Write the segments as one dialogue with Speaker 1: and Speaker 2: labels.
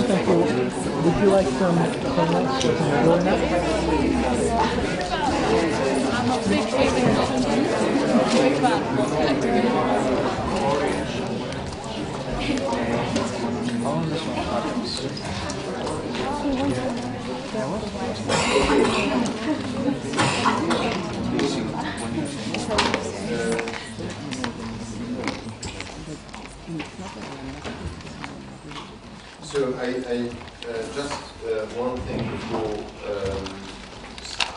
Speaker 1: Thank you. Would you like some comments or some donuts?
Speaker 2: I'm a big fan. Big fan.
Speaker 3: So I just one thing before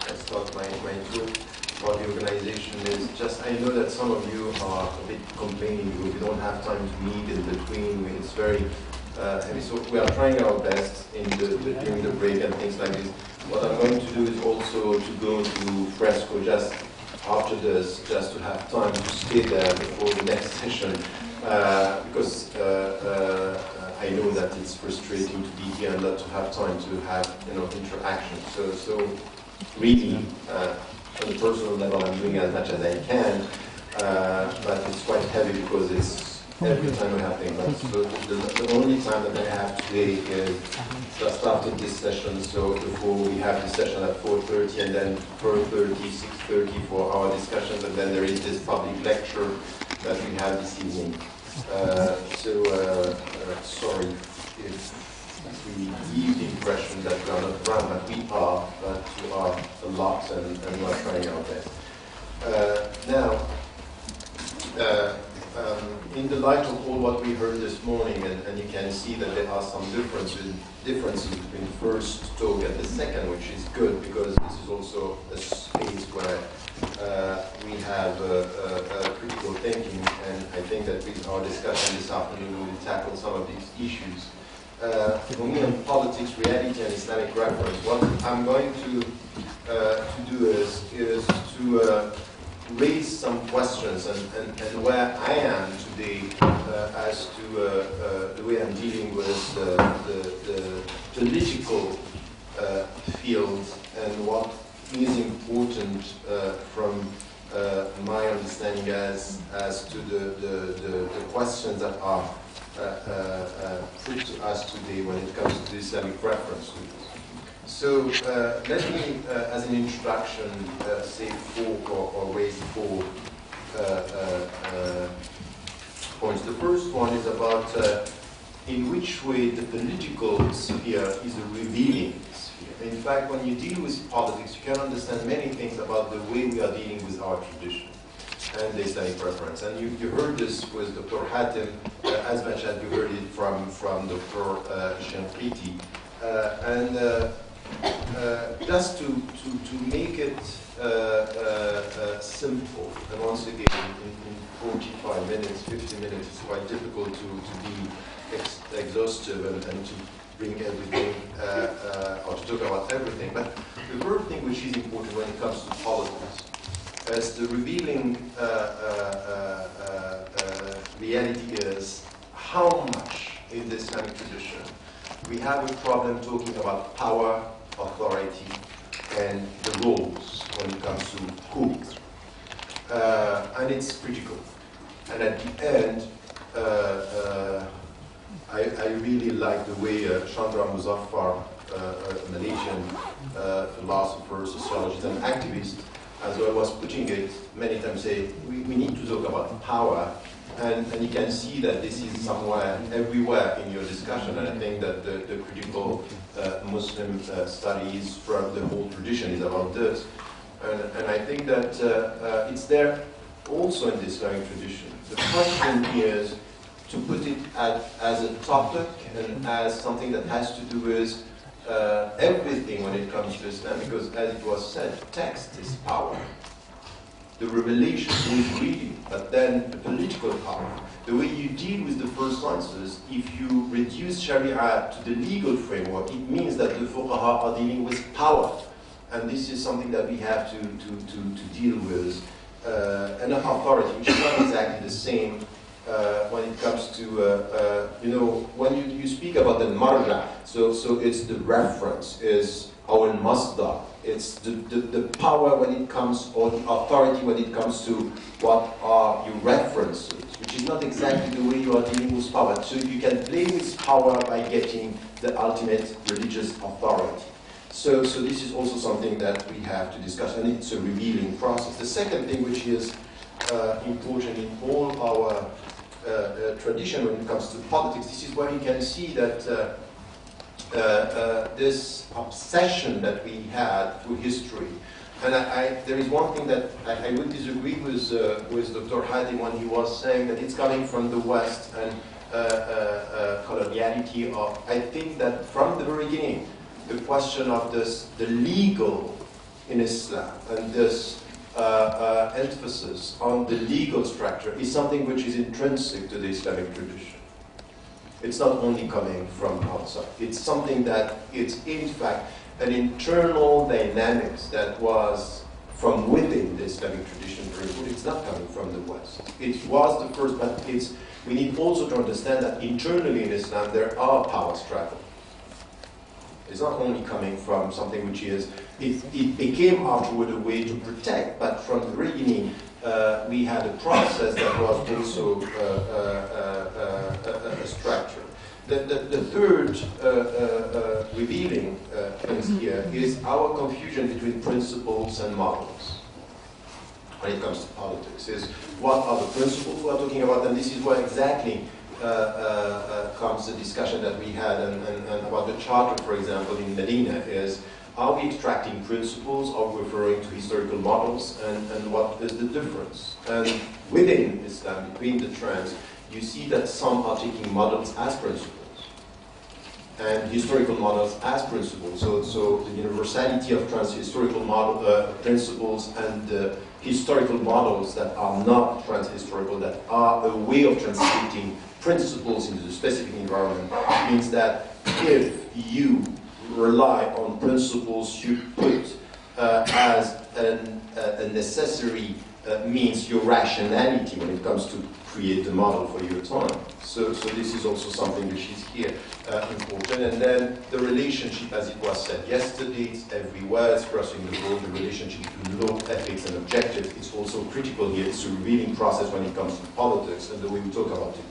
Speaker 3: I start my talk about the organization is just I know that some of you are a bit complaining because we don't have time to meet in between. It's very heavy. So we are trying our best during the break and things like this. What I'm going to do is also to go to Fresco just after this, just to have time to stay there before the next session, because I know that it's frustrating to be here and not to have time to have interaction. So really, on a personal level, I'm doing as much as I can, but it's quite heavy because it's every time we have things. So the only time that I have today is just started this session. So before we have this session at 4:30, and then 4:30, 6:30 for our discussions, and then there is this public lecture that we have this evening. Sorry if we give the impression that we are not around, but we are a lot, and we are trying our best. In the light of all what we heard this morning, and you can see that there are some differences between the first talk and the second, which is good because this is also a space where we have critical thinking, and I think that with our discussion this afternoon we will tackle some of these issues. For me, on politics, reality, and Islamic reference, what I'm going to do is to raise some questions and where I am today as to the way I'm dealing with the political field and what is important from my understanding as to the questions that are put to us today when it comes to the Islamic reference. So let me, as an introduction, say four or raise four points. The first one is about in which way the political sphere is a revealing sphere. In fact, when you deal with politics, you can understand many things about the way we are dealing with our tradition and the Islamic reference. And you heard this with Dr. Hatem as much as you heard it from Dr. El-Shinqiti. Just to make it simple, and once again, in 45 minutes, 50 minutes, it's quite difficult to be exhaustive and to bring everything, or to talk about everything. But the first thing which is important when it comes to politics, as the revealing reality is how much in the Islamic tradition we have a problem talking about power, authority, and the roles when it comes to who. And it's critical. And at the end, I really like the way Chandra Muzaffar, a Malaysian philosopher, sociologist, and activist, as I was putting it many times, say we need to talk about power. And you can see that this is somewhere, everywhere in your discussion, and I think that the critical Muslim studies from the whole tradition is about this. And I think that it's there also in the Islamic tradition. The question is to put it as a topic and as something that has to do with everything when it comes to Islam, because as it was said, text is power. The revelation is reading, but then the political power. The way you deal with the first answers, if you reduce Sharia to the legal framework, it means that the fuqaha are dealing with power. And this is something that we have to deal with. And authority, which is not exactly the same when it comes to, when you speak about the marja, so it's the reference, is our masdar. It's the power when it comes, or the authority when it comes to what are your references, which is not exactly the way you are dealing with power. So you can play with power by getting the ultimate religious authority. So this is also something that we have to discuss, and it's a revealing process. The second thing which is important in all our tradition when it comes to politics, this is where you can see that this obsession that we had through history. And there is one thing that I would disagree with Dr. Hatem when he was saying that it's coming from the West and coloniality. I think that from the very beginning, the question of the legal in Islam and this emphasis on the legal structure is something which is intrinsic to the Islamic tradition. It's not only coming from outside. It's something that it's in fact an internal dynamics that was from within the Islamic tradition. It's not coming from the West. It was the first, but we need also to understand that internally in Islam there are power struggles. It's not only coming from something which is, it became afterward a way to protect, but from the beginning we had a process that was also a structure. The third revealing things here is our confusion between principles and models when it comes to politics. Is what are the principles we are talking about, and this is where exactly comes the discussion that we had and about the charter, for example, in Medina, is are we extracting principles, are we referring to historical models, and what is the difference? And within Islam, between the trends, you see that some are taking models as principles and historical models as principles. So the universality of historical model principles and historical models that are not trans-historical, that are a way of translating principles into the specific environment, means that if you rely on principles you put as a necessary means your rationality when it comes to create a model for your time. So this is also something which is here important. And then the relationship, as it was said yesterday, it's everywhere, it's crossing the board, the relationship between law, ethics, and objectives. It's also critical here. It's a revealing process when it comes to politics and the way we talk about it.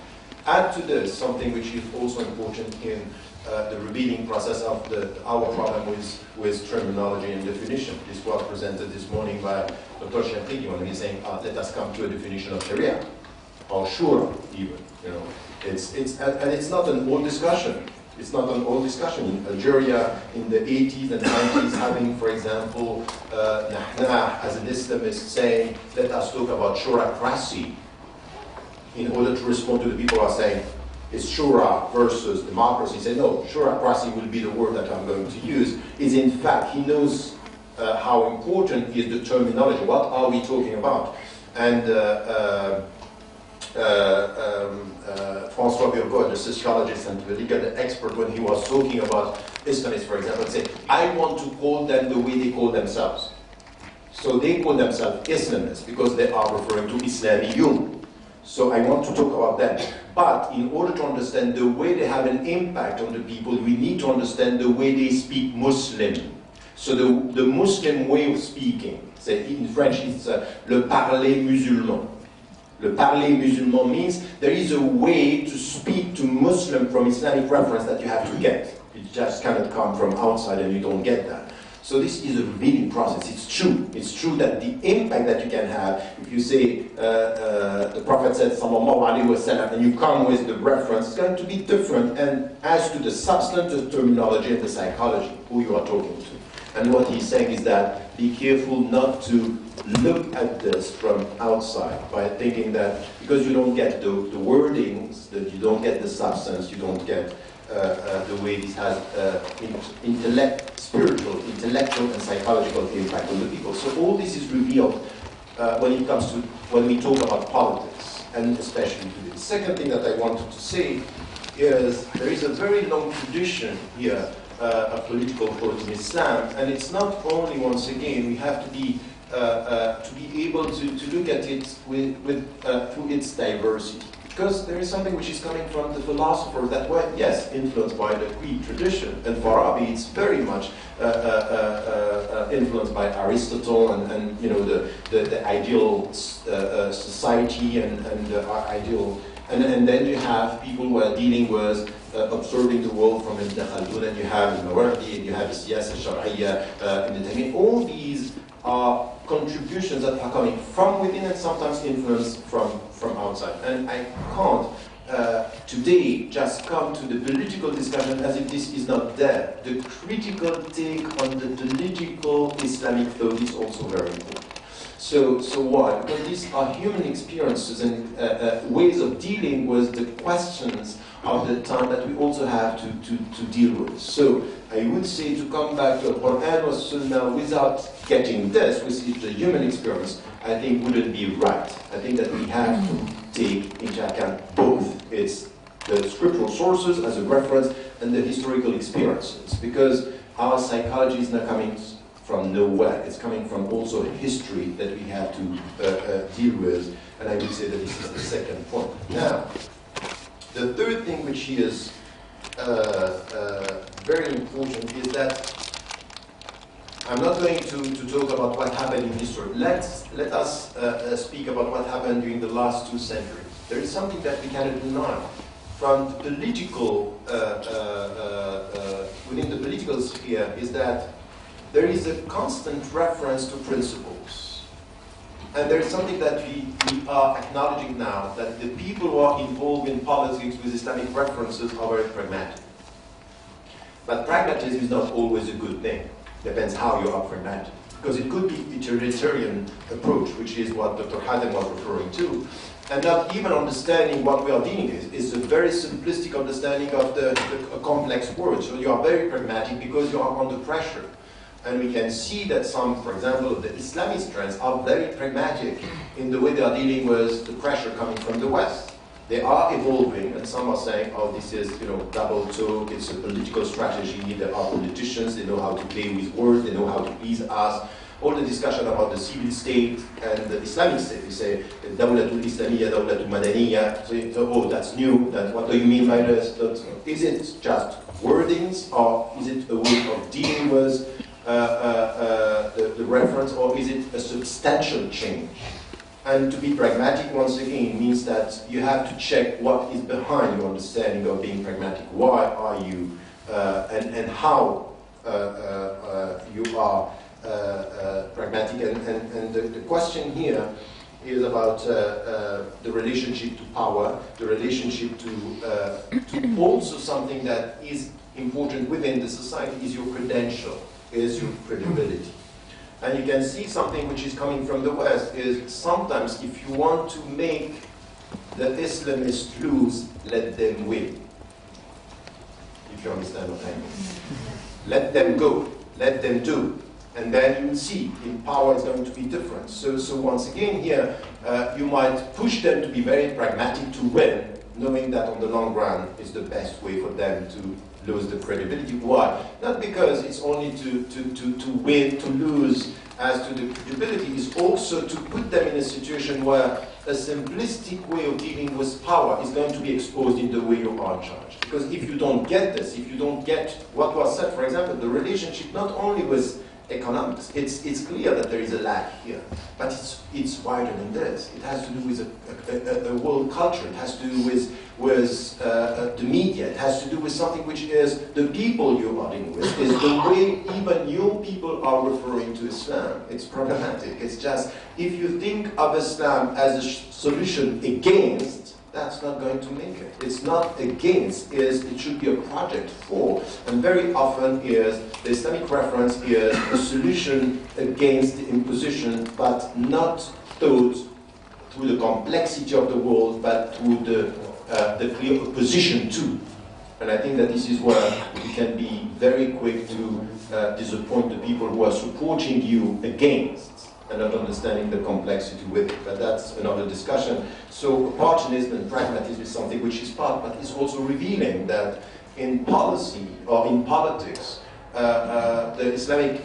Speaker 3: Add to this something which is also important in the revealing process of our problem with terminology and definition. This was presented this morning by Dr. El-Shinqiti when he's saying, let us come to a definition of Sharia, or Shura even. You know, it's not an old discussion. It's not an old discussion. In Algeria, in the 80s and 90s, having, for example, Nahna as an Islamist saying, let us talk about shuracracy, in order to respond to the people who are saying, it's shura versus democracy. He said, no, shuracracy will be the word that I'm going to use. Is in fact, he knows how important is the terminology. What are we talking about? And François Burgot, the sociologist and the legal expert, when he was talking about Islamists, for example, said, I want to call them the way they call themselves. So they call themselves Islamists because they are referring to Islamiyun. So I want to talk about that. But in order to understand the way they have an impact on the people, we need to understand the way they speak Muslim. So the Muslim way of speaking, say in French it's le parler musulman. Le parler musulman means there is a way to speak to Muslim from Islamic reference that you have to get. It just cannot come from outside and you don't get that. So this is a revealing process. It's true. It's true that the impact that you can have, if you say the Prophet said sallallahu alaihi wasallam, and you come with the reference, it's going to be different. And as to the substance, the terminology, and the psychology, who you are talking to. And what he's saying is that be careful not to look at this from outside by thinking that because you don't get the wordings, that you don't get the substance, you don't get the way this has spiritual, intellectual, and psychological impact on the people. So all this is revealed when we talk about politics, and especially today. The second thing that I wanted to say is there is a very long tradition here of political thought in Islam, and it's not only, once again, we have to be able to look at it through its diversity. Because there is something which is coming from the philosophers that were, yes, influenced by the Greek tradition. And for Arabi, it's very much influenced by Aristotle and you know, the ideal society and the ideal. And then you have people who are dealing with observing the world from Ibn Khaldun, and you have Al-Mawardi, and you have the Siyasa Sharia, in the Taymiyyah. All these are contributions that are coming from within and sometimes influenced from outside. And I can't today just come to the political discussion as if this is not there. The critical take on the political Islamic thought is also very important. So why? Because these are human experiences and ways of dealing with the questions of the time that we also have to deal with. So I would say to come back to Quran or Sunnah without getting this, which is the human experience, I think wouldn't be right. I think that we have to take into account both. It's the scriptural sources as a reference and the historical experiences, because our psychology is not coming from nowhere. It's coming from also history that we have to deal with, and I would say that this is the second point. Now, the third thing which is very important is that I'm not going to talk about what happened in history. Let us speak about what happened during the last 2 centuries. There is something that we cannot deny. From the political, within the political sphere, is that there is a constant reference to principles. And there is something that we are acknowledging now, that the people who are involved in politics with Islamic references are very pragmatic. But pragmatism is not always a good thing. Depends how you are pragmatic. Because it could be a utilitarian approach, which is what Dr. Hatem was referring to, and not even understanding what we are dealing with. It's a very simplistic understanding of a complex word. So you are very pragmatic because you are under pressure. And we can see that some, for example, the Islamic strands are very pragmatic in the way they are dealing with the pressure coming from the West. They are evolving, and some are saying, oh, this is, double talk, it's a political strategy, there are politicians, they know how to play with words, they know how to please us. All the discussion about the civil state and the Islamic state, we say, Dawlatul Islamiyya, Dawlatul Madaniyya, so, oh, that's new, what do you mean by this? Is it just wordings, or is it a way of dealing with the reference, or is it a substantial change? And to be pragmatic, once again, means that you have to check what is behind your understanding of being pragmatic. Why are you, and how you are pragmatic. And the question here is about the relationship to power, the relationship to also something that is important within the society is your credential, is your credibility. And you can see something which is coming from the West is sometimes if you want to make the Islamists lose, let them win. If you understand what I mean. Let them go, let them do. And then you will see in power is going to be different. So once again here, you might push them to be very pragmatic to win, knowing that on the long run is the best way for them to lose the credibility. Why? Not because it's only to win, to lose as to the credibility, is also to put them in a situation where a simplistic way of dealing with power is going to be exposed in the way you are in charge. Because if you don't get this, if you don't get what was said, for example, the relationship not only with economics, it's clear that there is a lack here, but it's wider than this. It has to do with a world culture. It has to do with the media. It has to do with something which is the people you are dealing with. Is the way even your people are referring to Islam. It's problematic. It's just if you think of Islam as a solution against, that's not going to make it. It's not against, it should be a project for. And very often the Islamic reference is a solution against the imposition, but not thought through the complexity of the world, but through the clear opposition to. And I think that this is where you can be very quick to disappoint the people who are supporting you against and not understanding the complexity with it. But that's another discussion. So opportunism and pragmatism is something which is part, but it's also revealing that in policy or in politics, the Islamic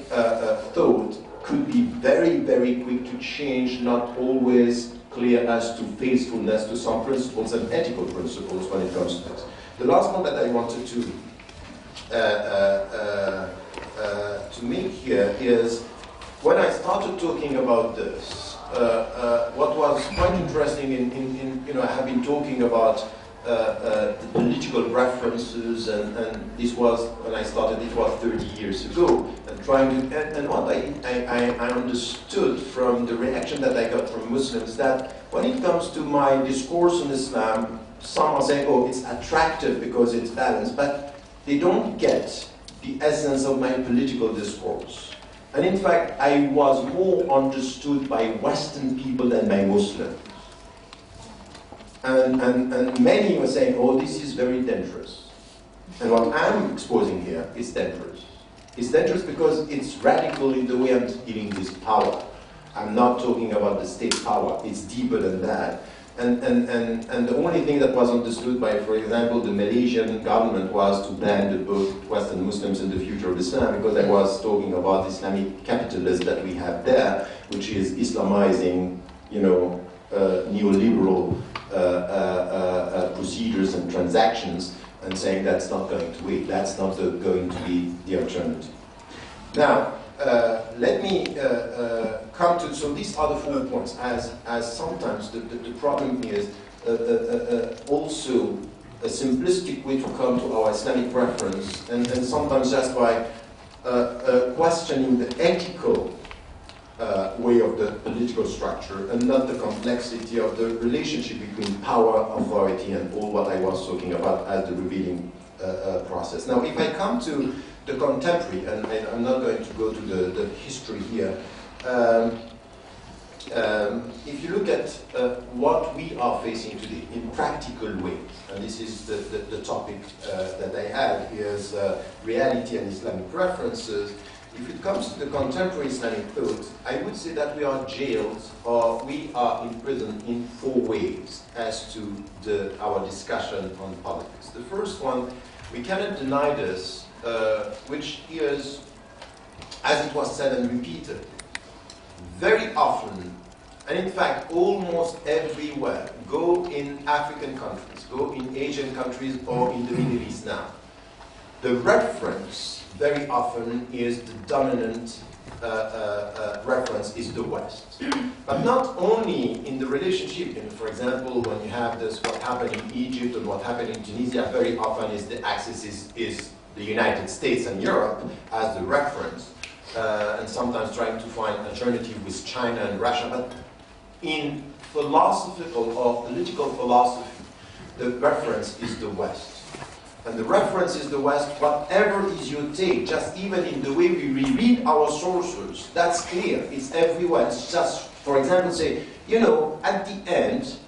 Speaker 3: thought could be very, very quick to change, not always clear as to faithfulness to some principles and ethical principles when it comes to this. The last point that I wanted to make here is, when I started talking about this, what was quite interesting I have been talking about the political references, and this was, when I started, it was 30 years ago, and trying to, and what I understood from the reaction that I got from Muslims, that when it comes to my discourse on Islam, some are saying, oh, it's attractive because it's balanced, but they don't get the essence of my political discourse. And in fact, I was more understood by Western people than by Muslims. And many were saying, oh, this is very dangerous. And what I'm exposing here is dangerous. It's dangerous because it's radical in the way I'm dealing with power. I'm not talking about the state power. It's deeper than that. And the only thing that was understood by, for example, the Malaysian government was to ban the book Western Muslims and the Future of Islam, because I was talking about Islamic capitalism that we have there, which is Islamizing, neoliberal procedures and transactions, and saying that's not going to be, that's not going to be the alternative. Now, let me come to, so these are the 4 points, as sometimes the problem is also a simplistic way to come to our Islamic reference, and sometimes just by questioning the ethical way of the political structure, and not the complexity of the relationship between power, authority, and all what I was talking about as the revealing process. Now, if I come to the contemporary, and I'm not going to go to the history here, if you look at what we are facing today in practical ways, and this is the topic that I have, is reality and Islamic references. If it comes to the contemporary Islamic thought, I would say that we are jailed or we are imprisoned in 4 ways as to our discussion on politics. The first one, we cannot deny this, which is, as it was said and repeated, very often, and in fact almost everywhere, go in African countries, go in Asian countries, or in the Middle East now, the reference very often is the dominant reference is the West. But not only in the relationship, for example, when you have this, what happened in Egypt and what happened in Tunisia, very often is the axis is the United States and Europe as the reference, and sometimes trying to find alternative with China and Russia. But in philosophical or political philosophy, the reference is the West. And the reference is the West, whatever is your take, just even in the way we reread our sources, that's clear, it's everywhere. It's just, for example, say, at the end,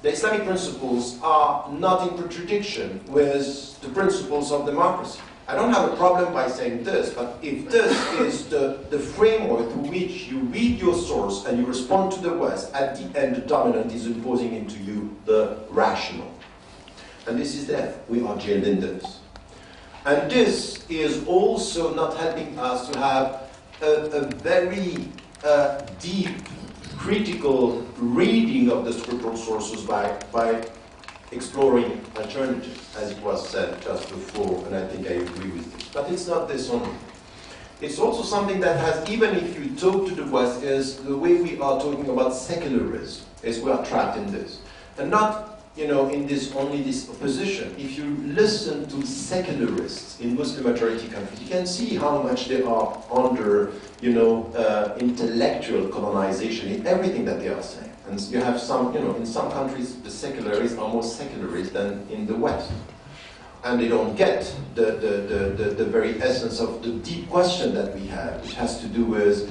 Speaker 3: the Islamic principles are not in contradiction with the principles of democracy. I don't have a problem by saying this, but if this is the framework through which you read your source and you respond to the West, at the end the dominant is imposing into you the rational. And this is that we are jailed in this. And this is also not helping us to have a very deep, critical reading of the scriptural sources by exploring alternatives, as it was said just before, and I think I agree with this. But it's not this only. It's also something that has, even if you talk to the West, is the way we are talking about secularism, is we are trapped in this. And not in this only this opposition. If you listen to secularists in Muslim majority countries, you can see how much they are under, intellectual colonization in everything that they are saying. And you have some, in some countries, the secularists are more secularists than in the West. And they don't get the very essence of the deep question that we have, which has to do with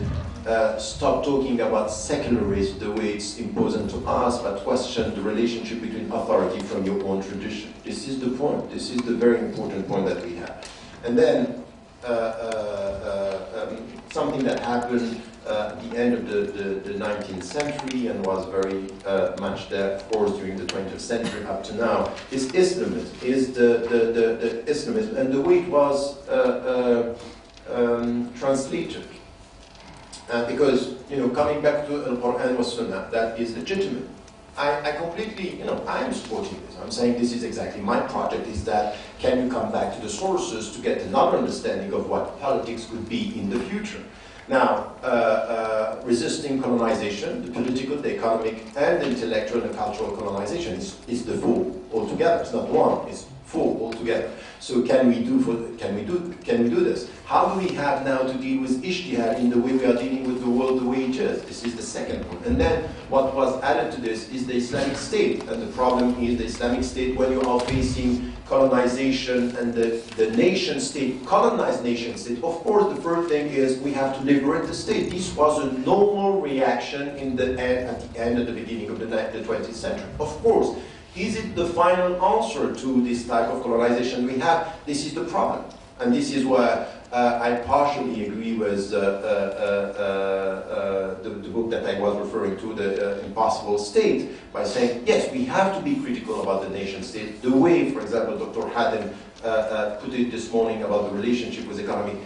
Speaker 3: stop talking about secularism the way it's imposed to us, but question the relationship between authority from your own tradition. This is the point. This is the very important point that we have. And then something that happened at the end of the 19th century and was very much there, of course, during the 20th century up to now, is Islamism, is the Islamism, and the way it was translated. Because, coming back to Al-Quran wa Sunnah, that is legitimate. I completely, I am supporting this. I'm saying this is exactly my project, is that can you come back to the sources to get another understanding of what politics could be in the future. Now, resisting colonization, the political, the economic, and the intellectual and cultural colonization is the four altogether. It's not one, it's four altogether. So can we do this? How do we have now to deal with ijtihad in the way we are dealing with the world the way it is? This is the second one. And then what was added to this is the Islamic State. And the problem is the Islamic State when you are facing colonization and the nation state, colonized nation state. Of course, the first thing is we have to liberate the state. This was a normal reaction at the end of the beginning of the 20th century. Of course. Is it the final answer to this type of colonization we have? This is the problem. And this is where I partially agree with the book that I was referring to, The Impossible State, by saying, yes, we have to be critical about the nation state. The way, for example, Dr. Hatem put it this morning about the relationship with economy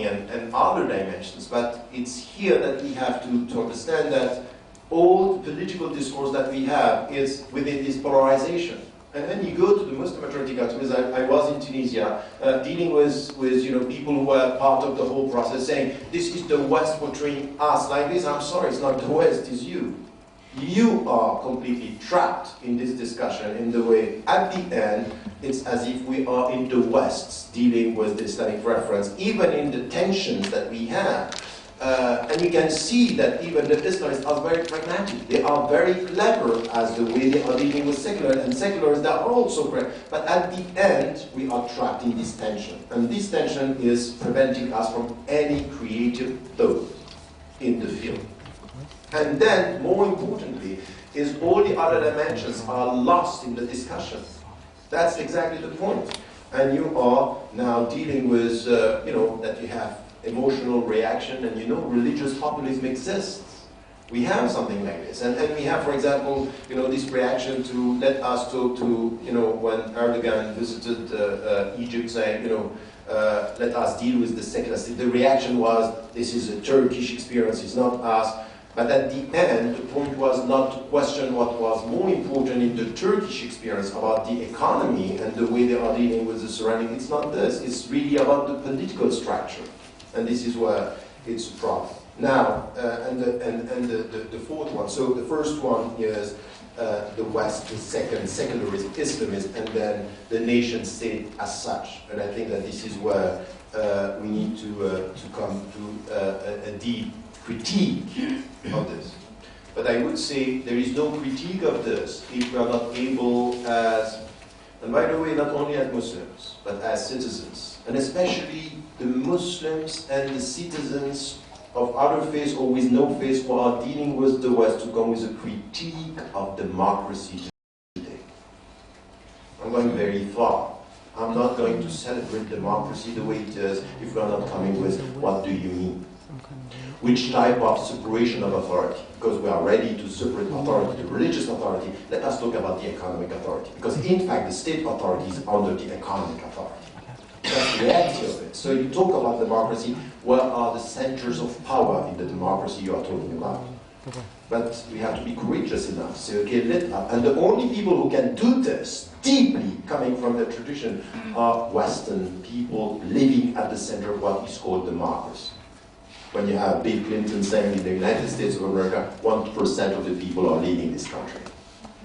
Speaker 3: and other dimensions. But it's here that we have to understand that all political discourse that we have is within this polarization. And then you go to the Muslim majority countries. I was in Tunisia dealing with people who were part of the whole process saying, this is the West portraying us like this. I'm sorry, it's not the West, it's you. You are completely trapped in this discussion in the way, at the end, it's as if we are in the West dealing with the Islamic reference, even in the tensions that we have. And we can see that even the Islamists are very pragmatic. They are very clever as the way they are dealing with secular, and secularists they are also correct. But at the end, we are trapped in this tension. And this tension is preventing us from any creative thought in the field. And then, more importantly, is all the other dimensions are lost in the discussion. That's exactly the point. And you are now dealing with, that you have emotional reaction, and religious populism exists. We have something like this, and we have, for example, this reaction to let us talk to, when Erdogan visited Egypt, saying, let us deal with the secular state. The reaction was, this is a Turkish experience, it's not us. But at the end, the point was not to question what was more important in the Turkish experience about the economy and the way they are dealing with the surrounding. It's not this. It's really about the political structure. And this is where it's a problem. Now, and the fourth one. So the first one is the West, the second, secularism, Islamism, and then the nation state as such. And I think that this is where we need to come to a deep critique of this. But I would say there is no critique of this if we are not able as, and by the way, not only as Muslims, but as citizens, and especially the Muslims and the citizens of other faiths or with no faith who are dealing with the West to come with a critique of democracy today. I'm going very far. I'm not going to celebrate democracy the way it is if we are not coming with what do you mean? Which type of separation of authority? Because we are ready to separate authority, the religious authority. Let us talk about the economic authority. Because in fact, the state authority is under the economic authority. That's the reality of it. So you talk about democracy, where are the centers of power in the democracy you are talking about? But we have to be courageous enough. Say, okay, and the only people who can do this, deeply coming from the tradition, are Western people living at the center of what is called democracy. When you have Bill Clinton saying in the United States of America, 1% of the people are leaving this country.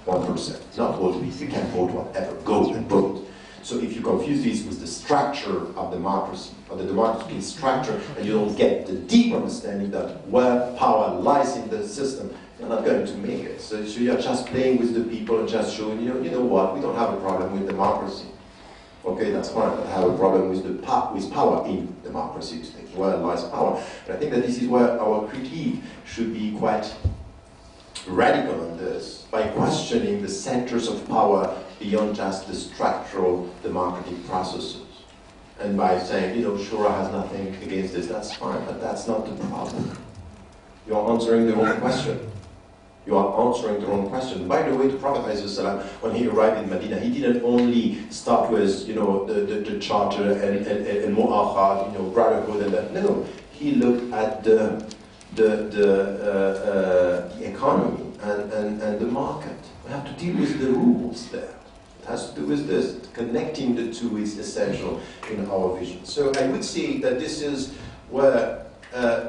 Speaker 3: 1%. Not all the people. You can vote whatever. Go and vote. So if you confuse this with the structure of democracy, or the democratic structure, and you don't get the deep understanding that where power lies in the system, you're not going to make it. So you're just playing with the people and just showing, you know what, we don't have a problem with democracy. Okay, that's fine, but I have a problem with power in democracy today. Where lies power? And I think that this is where our critique should be quite radical on this, by questioning the centers of power beyond just the structural democratic processes. And by saying, Shura has nothing against this, that's fine, but that's not the problem. You are answering the wrong question. You are answering the wrong question. By the way, the Prophet ﷺ, when he arrived in Medina, he didn't only start with, the charter and mu'akhad, brotherhood and that. No, he looked at the the economy and the market. We have to deal with the rules there. It has to do with this. Connecting the two is essential in our vision. So I would say that this is where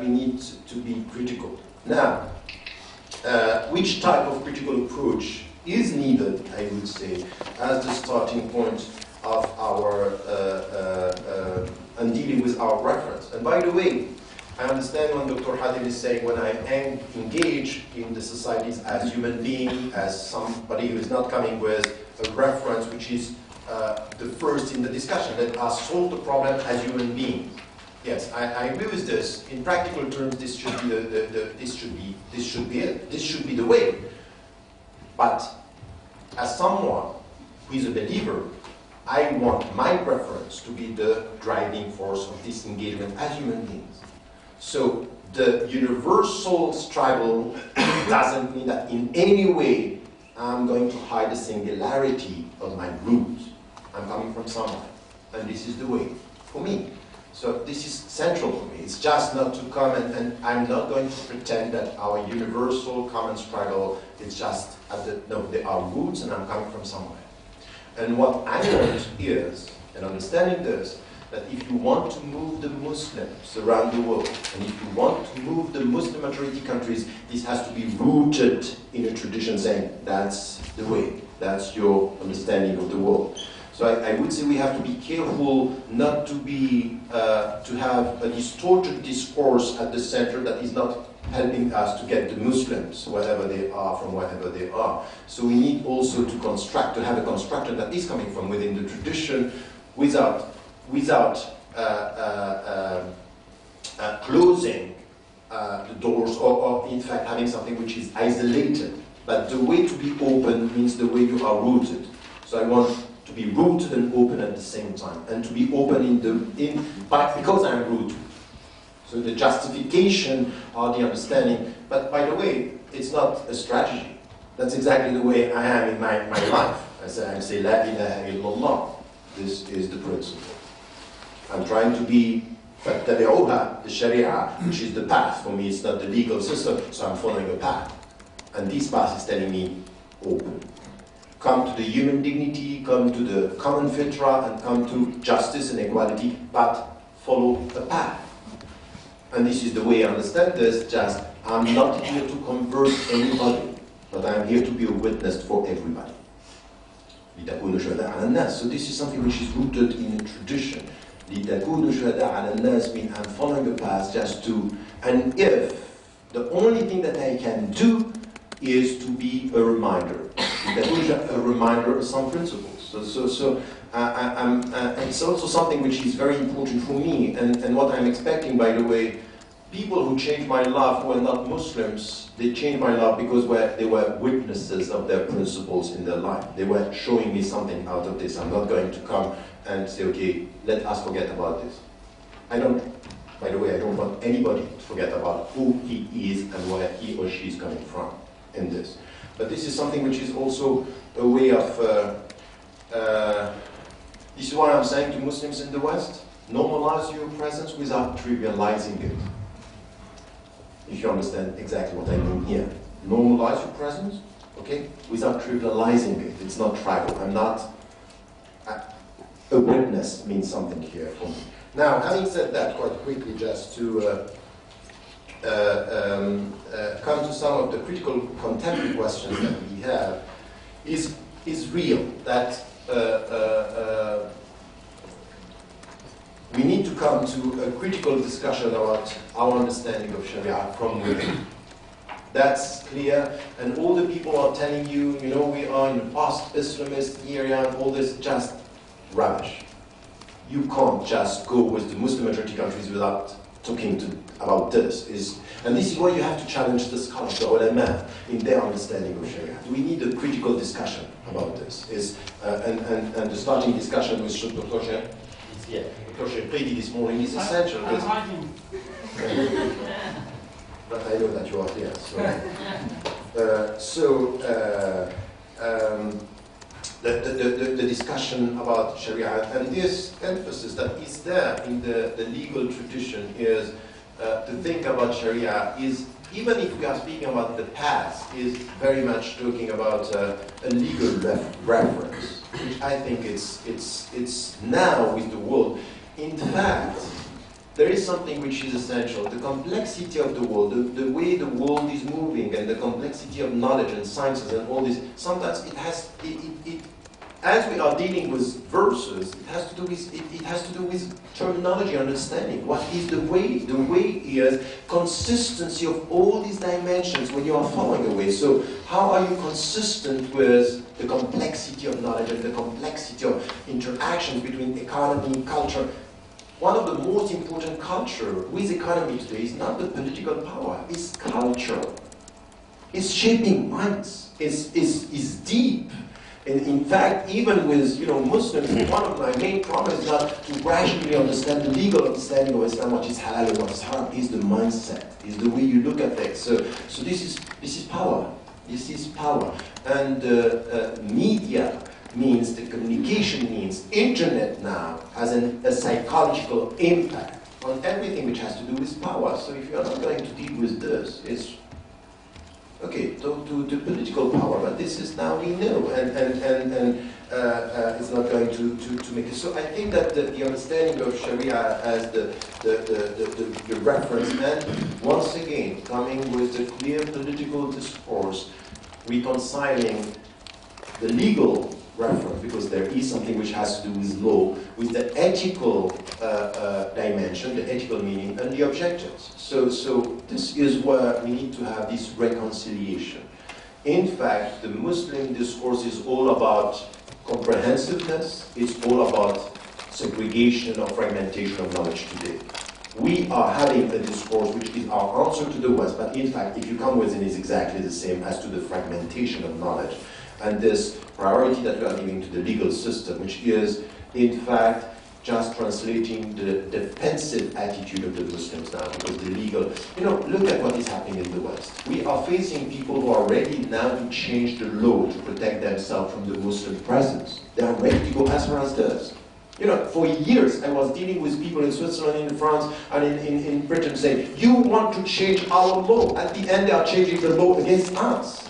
Speaker 3: we need to be critical. Now, which type of critical approach is needed, I would say, as the starting point of our and dealing with our reference. And by the way, I understand when Dr. Hatem is saying when I engage in the societies as human being, as somebody who is not coming with a reference which is the first in the discussion, let us solve the problem as human beings. Yes, I agree with this. In practical terms, this should be this should be it. This should be the way. But as someone who is a believer, I want my preference to be the driving force of this engagement as human beings. So the universal struggle doesn't mean that in any way I'm going to hide the singularity of my roots. I'm coming from somewhere, and this is the way for me. So this is central for me. It's just not to come and I'm not going to pretend that our universal common struggle is just at the, no, there are roots and I'm coming from somewhere. And what I want is, and understanding this, that if you want to move the Muslims around the world, and if you want to move the Muslim majority countries, this has to be rooted in a tradition saying, that's the way, that's your understanding of the world. So I would say we have to be careful not to be, to have a distorted discourse at the center that is not helping us to get the Muslims, wherever they are, from wherever they are. So we need also to construct, to have a construction that is coming from within the tradition without closing the doors or in fact having something which is isolated. But the way to be open means the way you are rooted. So I want to be rooted and open at the same time, and to be open because I'm rooted. So the justification or the understanding, but by the way, it's not a strategy. That's exactly the way I am in my life. I say, La ilaha illallah. This is the principle. I'm trying to be the Sharia, which is the path. For me, it's not the legal system, so I'm following a path. And this path is telling me, open. Come to the human dignity, come to the common fitra, and come to justice and equality, but follow a path. And this is the way I understand this, just I'm not here to convert anybody, but I'm here to be a witness for everybody. So this is something which is rooted in a tradition. Means I'm following a path just to, and if the only thing that I can do is to be a reminder. A reminder of some principles. So it's also something which is very important for me, and what I'm expecting, by the way, people who change my life who are not Muslims, they change my life because they were witnesses of their principles in their life. They were showing me something out of this. I'm not going to come and say, okay, let us forget about this. By the way, I don't want anybody to forget about who he is and where he or she is coming from in this. But this is something which is also a way of, this is what I'm saying to Muslims in the West, normalize your presence without trivializing it. If you understand exactly what I mean here. Normalize your presence, okay, without trivializing it. It's not tribal. I'm not, a witness means something here for me. Now, having said that, quite quickly, just to come to some of the critical contemporary questions that we have, is real that we need to come to a critical discussion about our understanding of Sharia from within. That's clear, and all the people are telling you, you know, we are in a post-Islamist area and all this, just rubbish. You can't just go with the Muslim majority countries without talking about this. And this is why you have to challenge the scholars, the ulama, in their understanding of Sharia. We need a critical discussion about this. And the starting discussion with Dr. Shinqiti this morning is essential. But I know that you are here. The discussion about Sharia and this emphasis that is there in the legal tradition is to think about Sharia is, even if we are speaking about the past, is very much talking about a legal reference, which I think it's now with the world. In fact, there is something which is essential. The complexity of the world, the way the world is moving, and the complexity of knowledge and sciences and all this, sometimes as we are dealing with verses, it has to do with terminology, understanding. What is the way? The way is consistency of all these dimensions when you are following a way. So how are you consistent with the complexity of knowledge and the complexity of interactions between economy, culture? One of the most important culture with economy today is not the political power, it's culture. It's shaping minds, it's deep. And in fact, even with Muslims, one of my main problems is not to rationally understand the legal understanding of Islam, what is halal and what is haram, is the mindset, is the way you look at things. So this is power. This is power. And media means, the communication means, internet now has a psychological impact on everything which has to do with power. So if you are not going to deal with this, it's okay, to political power, but this is now we know, and it's not going to make it. So I think that the understanding of Sharia as the reference, and once again, coming with a clear political discourse, reconciling the legal reference, because there is something which has to do with law, with the ethical dimension, the ethical meaning, and the objectives. So this is where we need to have this reconciliation. In fact, the Muslim discourse is all about comprehensiveness, it's all about segregation or fragmentation of knowledge today. We are having a discourse which is our answer to the West, but in fact, if you come with it, it's exactly the same as to the fragmentation of knowledge. And this priority that we are giving to the legal system, which is, in fact, just translating the defensive attitude of the Muslims now, because the legal, look at what is happening in the West. We are facing people who are ready now to change the law to protect themselves from the Muslim presence. They are ready to go as far as this. For years I was dealing with people in Switzerland, in France, and in Britain saying, you want to change our law. At the end, they are changing the law against us.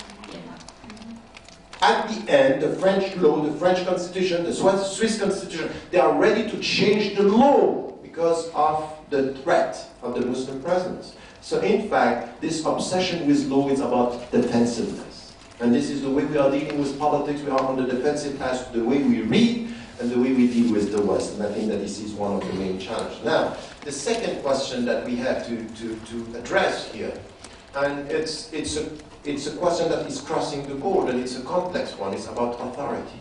Speaker 3: At the end, the French law, the French constitution, the Swiss constitution, they are ready to change the law because of the threat of the Muslim presence. So in fact, this obsession with law is about defensiveness. And this is the way we are dealing with politics. We are on the defensive as to the way we read and the way we deal with the West. And I think that this is one of the main challenges. Now, the second question that we have to address here, and it's a question that is crossing the board, and it's a complex one. It's about authority.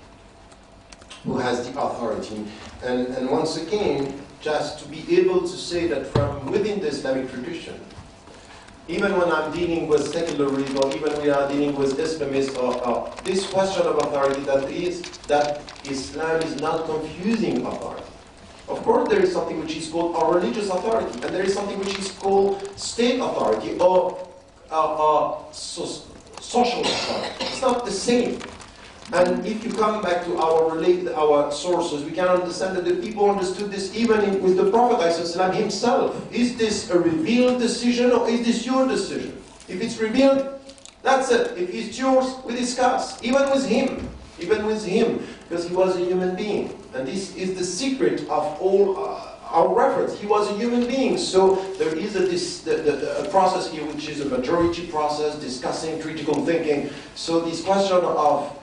Speaker 3: Who has the authority? And once again, just to be able to say that from within the Islamic tradition, even when I'm dealing with secularism, or even when we are dealing with Islamists, or this question of authority, that Islam is not confusing authority. Of course, there is something which is called our religious authority, and there is something which is called state authority, or social authority. It's not the same. And if you come back to our sources, we can understand that the people understood this even with the Prophet ﷺ himself. Is this a revealed decision or is this your decision? If it's revealed, that's it. If it's yours, we discuss. Even with him, because he was a human being. And this is the secret of all our reference. He was a human being. So there is a process here which is a majority process, discussing, critical thinking. So this question of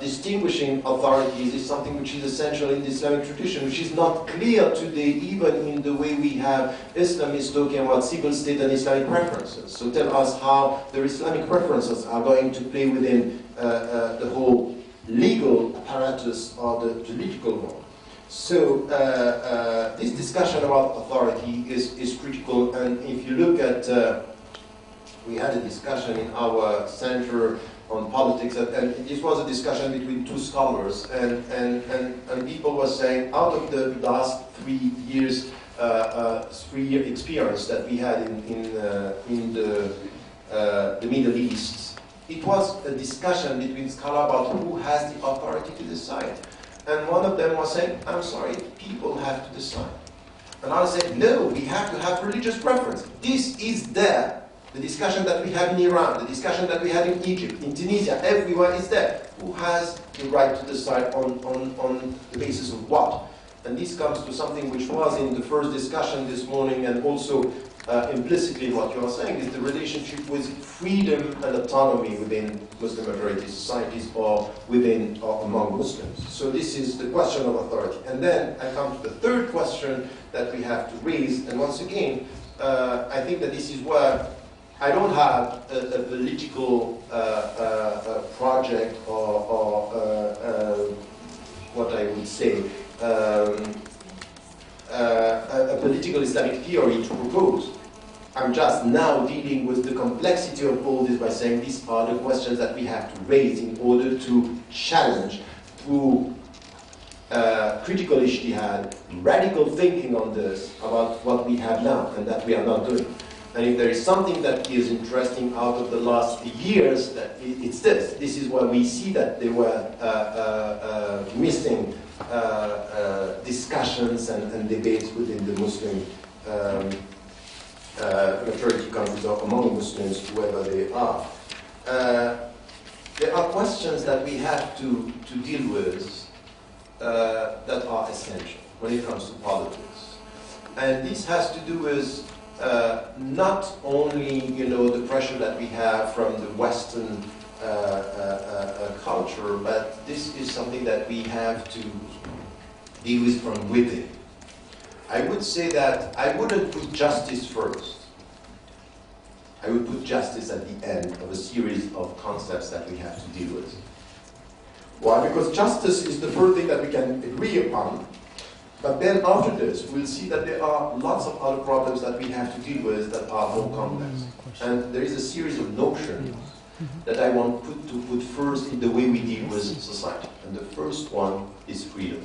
Speaker 3: distinguishing authorities is something which is essential in the Islamic tradition, which is not clear today even in the way we have Islamists talking about civil state and Islamic preferences. So tell us how the Islamic preferences are going to play within the whole legal apparatus or the political one. So this discussion about authority is critical, and if you look at, we had a discussion in our center on politics, and this was a discussion between two scholars, and people were saying, out of the last 3 years, 3-year experience that we had in the Middle East, it was a discussion between scholars about who has the authority to decide. And one of them was saying, I'm sorry, people have to decide. And I said, no, we have to have religious preference. This is there. The discussion that we have in Iran, the discussion that we had in Egypt, in Tunisia, everywhere is there. Who has the right to decide on the basis of what? And this comes to something which was in the first discussion this morning, and also implicitly what you are saying is the relationship with freedom and autonomy within Muslim majority societies or within or among Muslims. So this is the question of authority. And then I come to the third question that we have to raise, and once again, I think that this is where I don't have a political project or what I would say, a political Islamic theory to propose. I'm just now dealing with the complexity of all this by saying these are the questions that we have to raise in order to challenge through critical ijtihad, radical thinking on this about what we have now and that we are not doing. And if there is something that is interesting out of the last years, that it's this. This is where we see that there were missing discussions and debates within the Muslim majority countries or among Muslims, whoever they are. There are questions that we have to deal with that are essential when it comes to politics. And this has to do with not only, the pressure that we have from the Western culture, but this is something that we have to deal with from within. I would say that I wouldn't put justice first. I would put justice at the end of a series of concepts that we have to deal with. Why? Because justice is the first thing that we can agree upon. But then after this, we'll see that there are lots of other problems that we have to deal with that are more complex. And there is a series of notions that I want to put first in the way we deal with society. And the first one is freedom.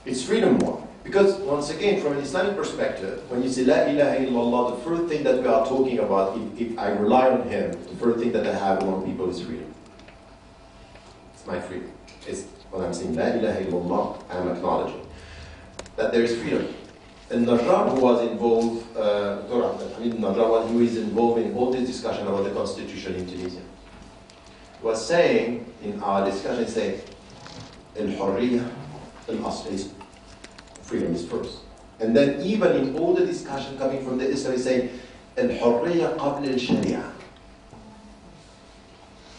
Speaker 3: It's freedom one. Because once again, from an Islamic perspective, when you say La ilaha illallah, the first thing that we are talking about, if I rely on him, the first thing that I have among people is freedom. It's my freedom. It's when I'm saying La ilaha illallah, I'm acknowledging that there is freedom. And Lazhar, who was involved, Nazar, who is involved in all this discussion about the constitution in Tunisia, was saying in our discussion, saying, Al-Hurriya, Al-Asl is freedom is first. And then even in all the discussion coming from the Islam, he's saying, Al-Hurriya qabla al-Sharia.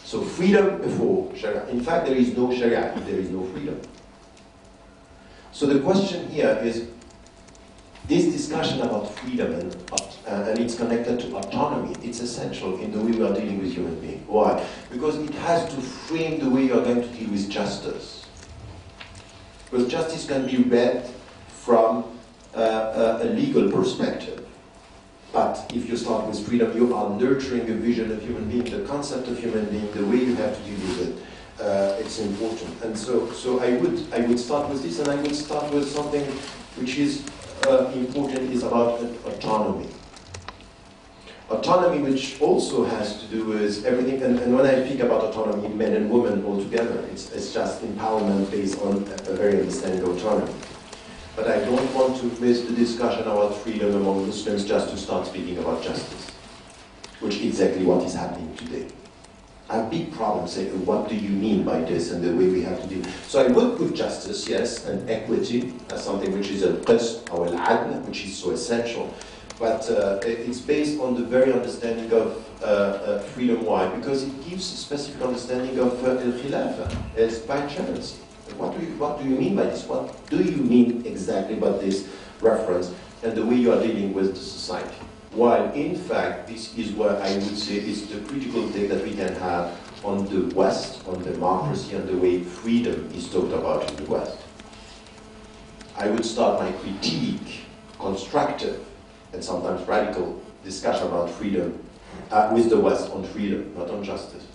Speaker 3: So freedom before Sharia. In fact, there is no Sharia if there is no freedom. So the question here is, this discussion about freedom and it's connected to autonomy, it's essential in the way we are dealing with human beings. Why? Because it has to frame the way you are going to deal with justice. Because justice can be read from a legal perspective. But if you start with freedom, you are nurturing a vision of human being, the concept of human being, the way you have to deal with it. It's important. And so I would start with this, and I would start with something which is important, is about autonomy. Autonomy, which also has to do with everything, and when I speak about autonomy, men and women all together, it's just empowerment based on a very understanding of autonomy. But I don't want to miss the discussion about freedom among Muslims just to start speaking about justice, which is exactly what is happening today. I have big problems saying, what do you mean by this and the way we have to deal? So I would put justice, yes, and equity as something which is al-qist or al-adl, which is so essential. But it's based on the very understanding of freedom. Why? Because it gives a specific understanding of al-khilafa, as vicechancellor. What do you mean by this? What do you mean exactly by this reference and the way you are dealing with the society? While in fact, this is what I would say is the critical thing that we can have on the West, on democracy, and the way freedom is talked about in the West. I would start my critique, constructive, and sometimes radical discussion about freedom with the West on freedom, not on justice.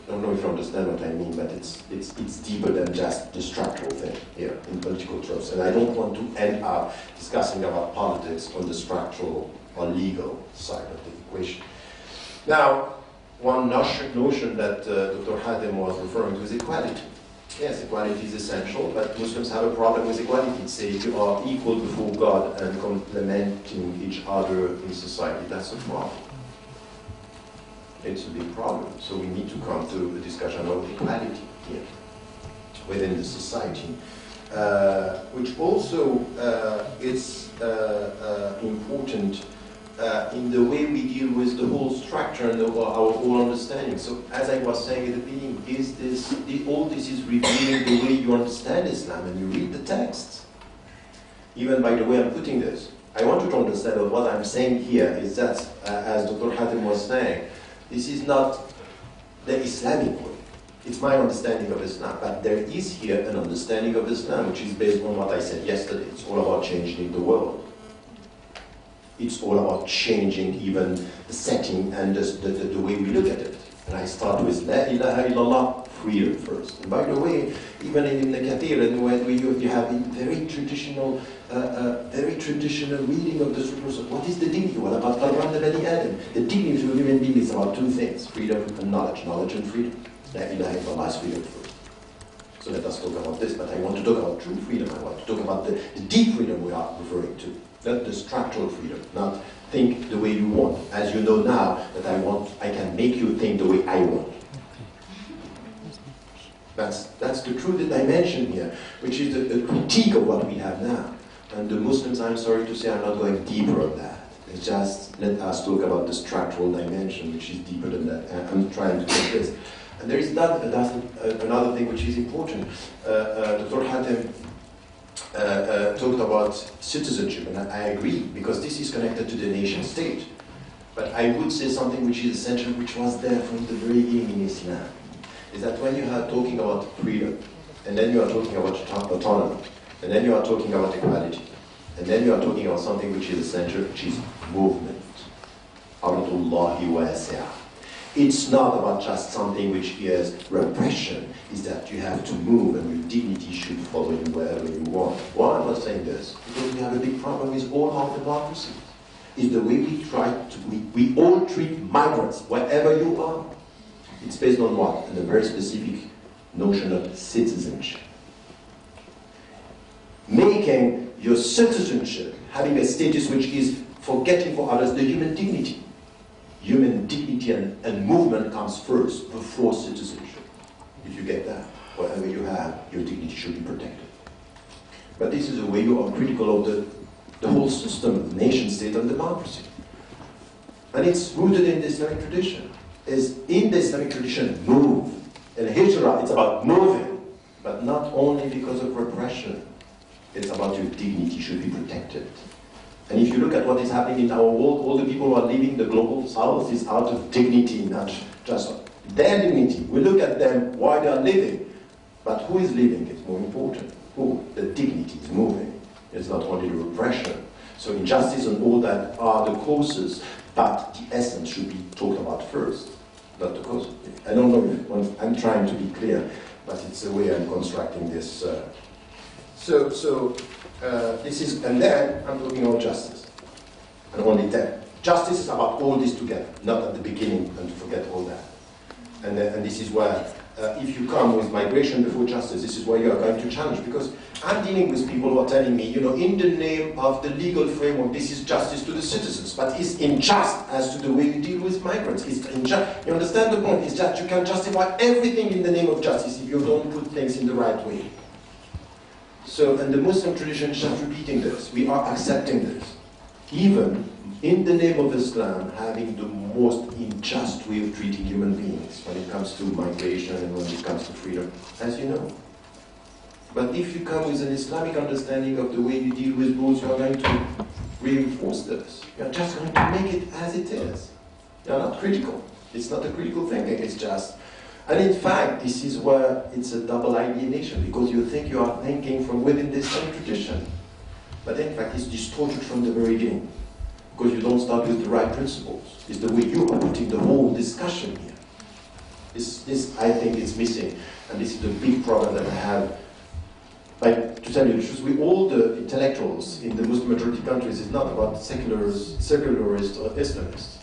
Speaker 3: I don't know if you understand what I mean, but it's deeper than just the structural thing here in political terms. And I don't want to end up discussing about politics on the structural or legal side of the equation. Now, one notion that Dr. Hatem was referring to is equality. Yes, equality is essential, but Muslims have a problem with equality. It says you are equal before God and complementing each other in society. That's a problem. It's a big problem. So we need to come to a discussion of equality here within the society, which also is important in the way we deal with the whole structure and our whole understanding. So, as I was saying at the beginning, all this is revealing the way you understand Islam and you read the texts. Even by the way I'm putting this, I want you to understand that what I'm saying here is that, as Dr. Hatem was saying, this is not the Islamic way. It's my understanding of Islam, but there is here an understanding of Islam which is based on what I said yesterday. It's all about changing the world. It's all about changing even the setting and the way we look at it. And I start with La ilaha illallah, freedom first. And by the way, even in the Kathir, you have a very traditional reading of the scriptures of what is the dignity? What about Qarban Bani Adam? The dignity of human being is about two things, freedom and knowledge. Knowledge and freedom. La ilaha illallah is freedom first. So let us talk about this, but I want to talk about true freedom. I want to talk about the deep freedom we are referring to. Not the structural freedom, not think the way you want. As you know now that I can make you think the way I want. That's the true dimension here, which is a critique of what we have now. And the Muslims, I'm sorry to say, are not going deeper on that. It's just let us talk about the structural dimension, which is deeper than that. I'm trying to take this. And there is another thing which is important. Dr. Hatem talked about citizenship, and I agree, because this is connected to the nation state. But I would say something which is essential, which was there from the very beginning in Islam, is that when you are talking about freedom, and then you are talking about autonomy, and then you are talking about equality, and then you are talking about something which is essential, which is movement. Ardullahi wasi'ah. It's not about just something which is repression. It's that you have to move and your dignity should follow you wherever you want. Why am I saying this? Because we have a big problem with all our democracies. It's the way we all treat migrants, wherever you are. It's based on what? On a very specific notion of citizenship. Making your citizenship, having a status which is forgetting for others the human dignity. Human dignity and movement comes first, before citizenship. If you get that, whatever you have, your dignity should be protected. But this is a way you are critical of the whole system, the nation state and democracy. And it's rooted in the Islamic tradition. Is in the Islamic tradition, move. In Hijrah, it's about moving, but not only because of repression. It's about your dignity should be protected. And if you look at what is happening in our world, all the people who are leaving the global south is out of dignity, not just their dignity. We look at them, why they are living. But who is living is more important. Who? The dignity is moving. It's not only the repression. So injustice and all that are the causes, but the essence should be talked about first, not the cause. I don't know if I'm trying to be clear, but it's the way I'm constructing this. This is, and then I'm talking about justice. And only that. Justice is about all this together, not at the beginning and forget all that. And this is where, if you come with migration before justice, this is where you are going to challenge. Because I'm dealing with people who are telling me, in the name of the legal framework, this is justice to the citizens. But it's unjust as to the way you deal with migrants. It's unjust. You understand the point? It's that you can justify everything in the name of justice if you don't put things in the right way. So, and the Muslim tradition is just repeating this. We are accepting this. Even in the name of Islam, having the most unjust way of treating human beings when it comes to migration and when it comes to freedom, as you know. But if you come with an Islamic understanding of the way you deal with rules, you are going to reinforce this. You are just going to make it as it is. You are not critical. It's not a critical thinking, it's just. And in fact, this is where it's a double alienation, because you think you are thinking from within the Islamic tradition. But in fact, it's distorted from the very beginning, because you don't start with the right principles. It's the way you are putting the whole discussion here. This I think, is missing, and this is the big problem that I have. Like, to tell you the truth, we all the intellectuals in the Muslim majority countries is not about secularists or Islamists.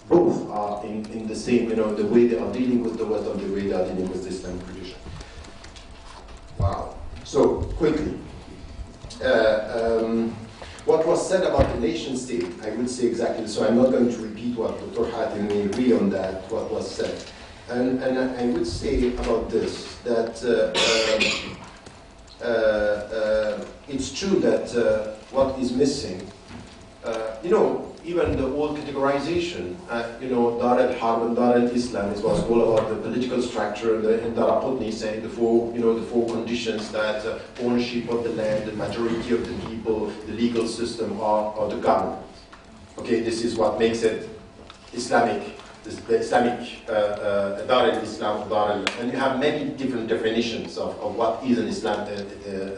Speaker 3: Both are in the same, the way they are dealing with the West and the way they are dealing with the Islamic tradition. power. So, quickly. What was said about the nation state, I would say exactly, so I'm not going to repeat what Dr. Hatem may agree on that, what was said. And I would say about this, that it's true that what is missing, even the old categorization, Dar al-Harb and Dar al-Islam, it was all about the political structure, and Daraqutni saying the four conditions that ownership of the land, the majority of the people, the legal system, or the government. Okay, this is what makes it Islamic, the Islamic Dar al-Islam, and you have many different definitions of what is an Islam,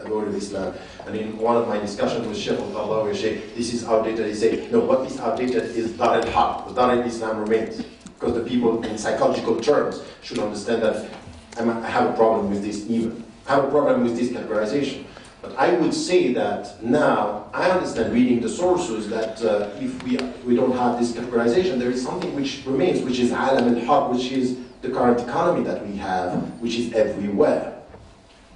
Speaker 3: about Islam. And in one of my discussions with Sheikh al-Allah, we say, this is outdated. He say, no, what is outdated is Dar al-Haq, Dar al-Islam remains. Because the people in psychological terms should understand that I have a problem with this even. I have a problem with this categorization. But I would say that now, I understand reading the sources that if we don't have this categorization, there is something which remains, which is alam al-haq, which is the current economy that we have, which is everywhere.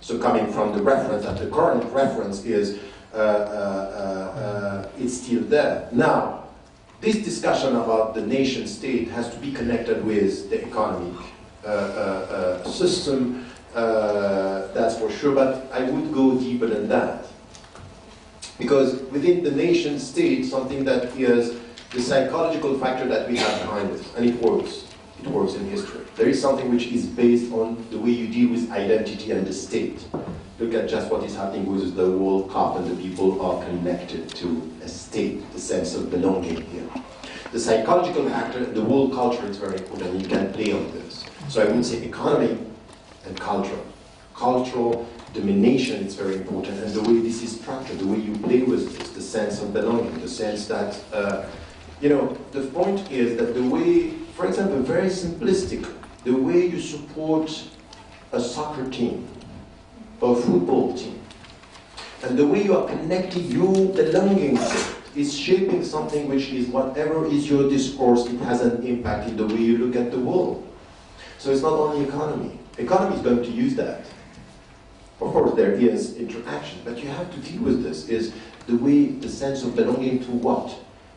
Speaker 3: So coming from the reference, that the current reference is, it's still there. Now, this discussion about the nation state has to be connected with the economic system, that's for sure, but I would go deeper than that. Because within the nation state, something that is the psychological factor that we have behind it, and it works in history. There is something which is based on the way you deal with identity and the state. Look at just what is happening with the World Cup, and the people are connected to a state, the sense of belonging here. The psychological factor, the world culture is very important, you can play on this. So I would say economy and culture. Cultural domination is very important, and the way this is structured, the way you play with this, the sense of belonging, the sense that, the point is that the way, for example, very simplistic, the way you support a soccer team, or a football team, and the way you are connecting your belonging to it is shaping something which is, whatever is your discourse, it has an impact in the way you look at the world. So it's not only economy. Economy is going to use that. Of course, there is interaction, but you have to deal with this, is the way, the sense of belonging to what?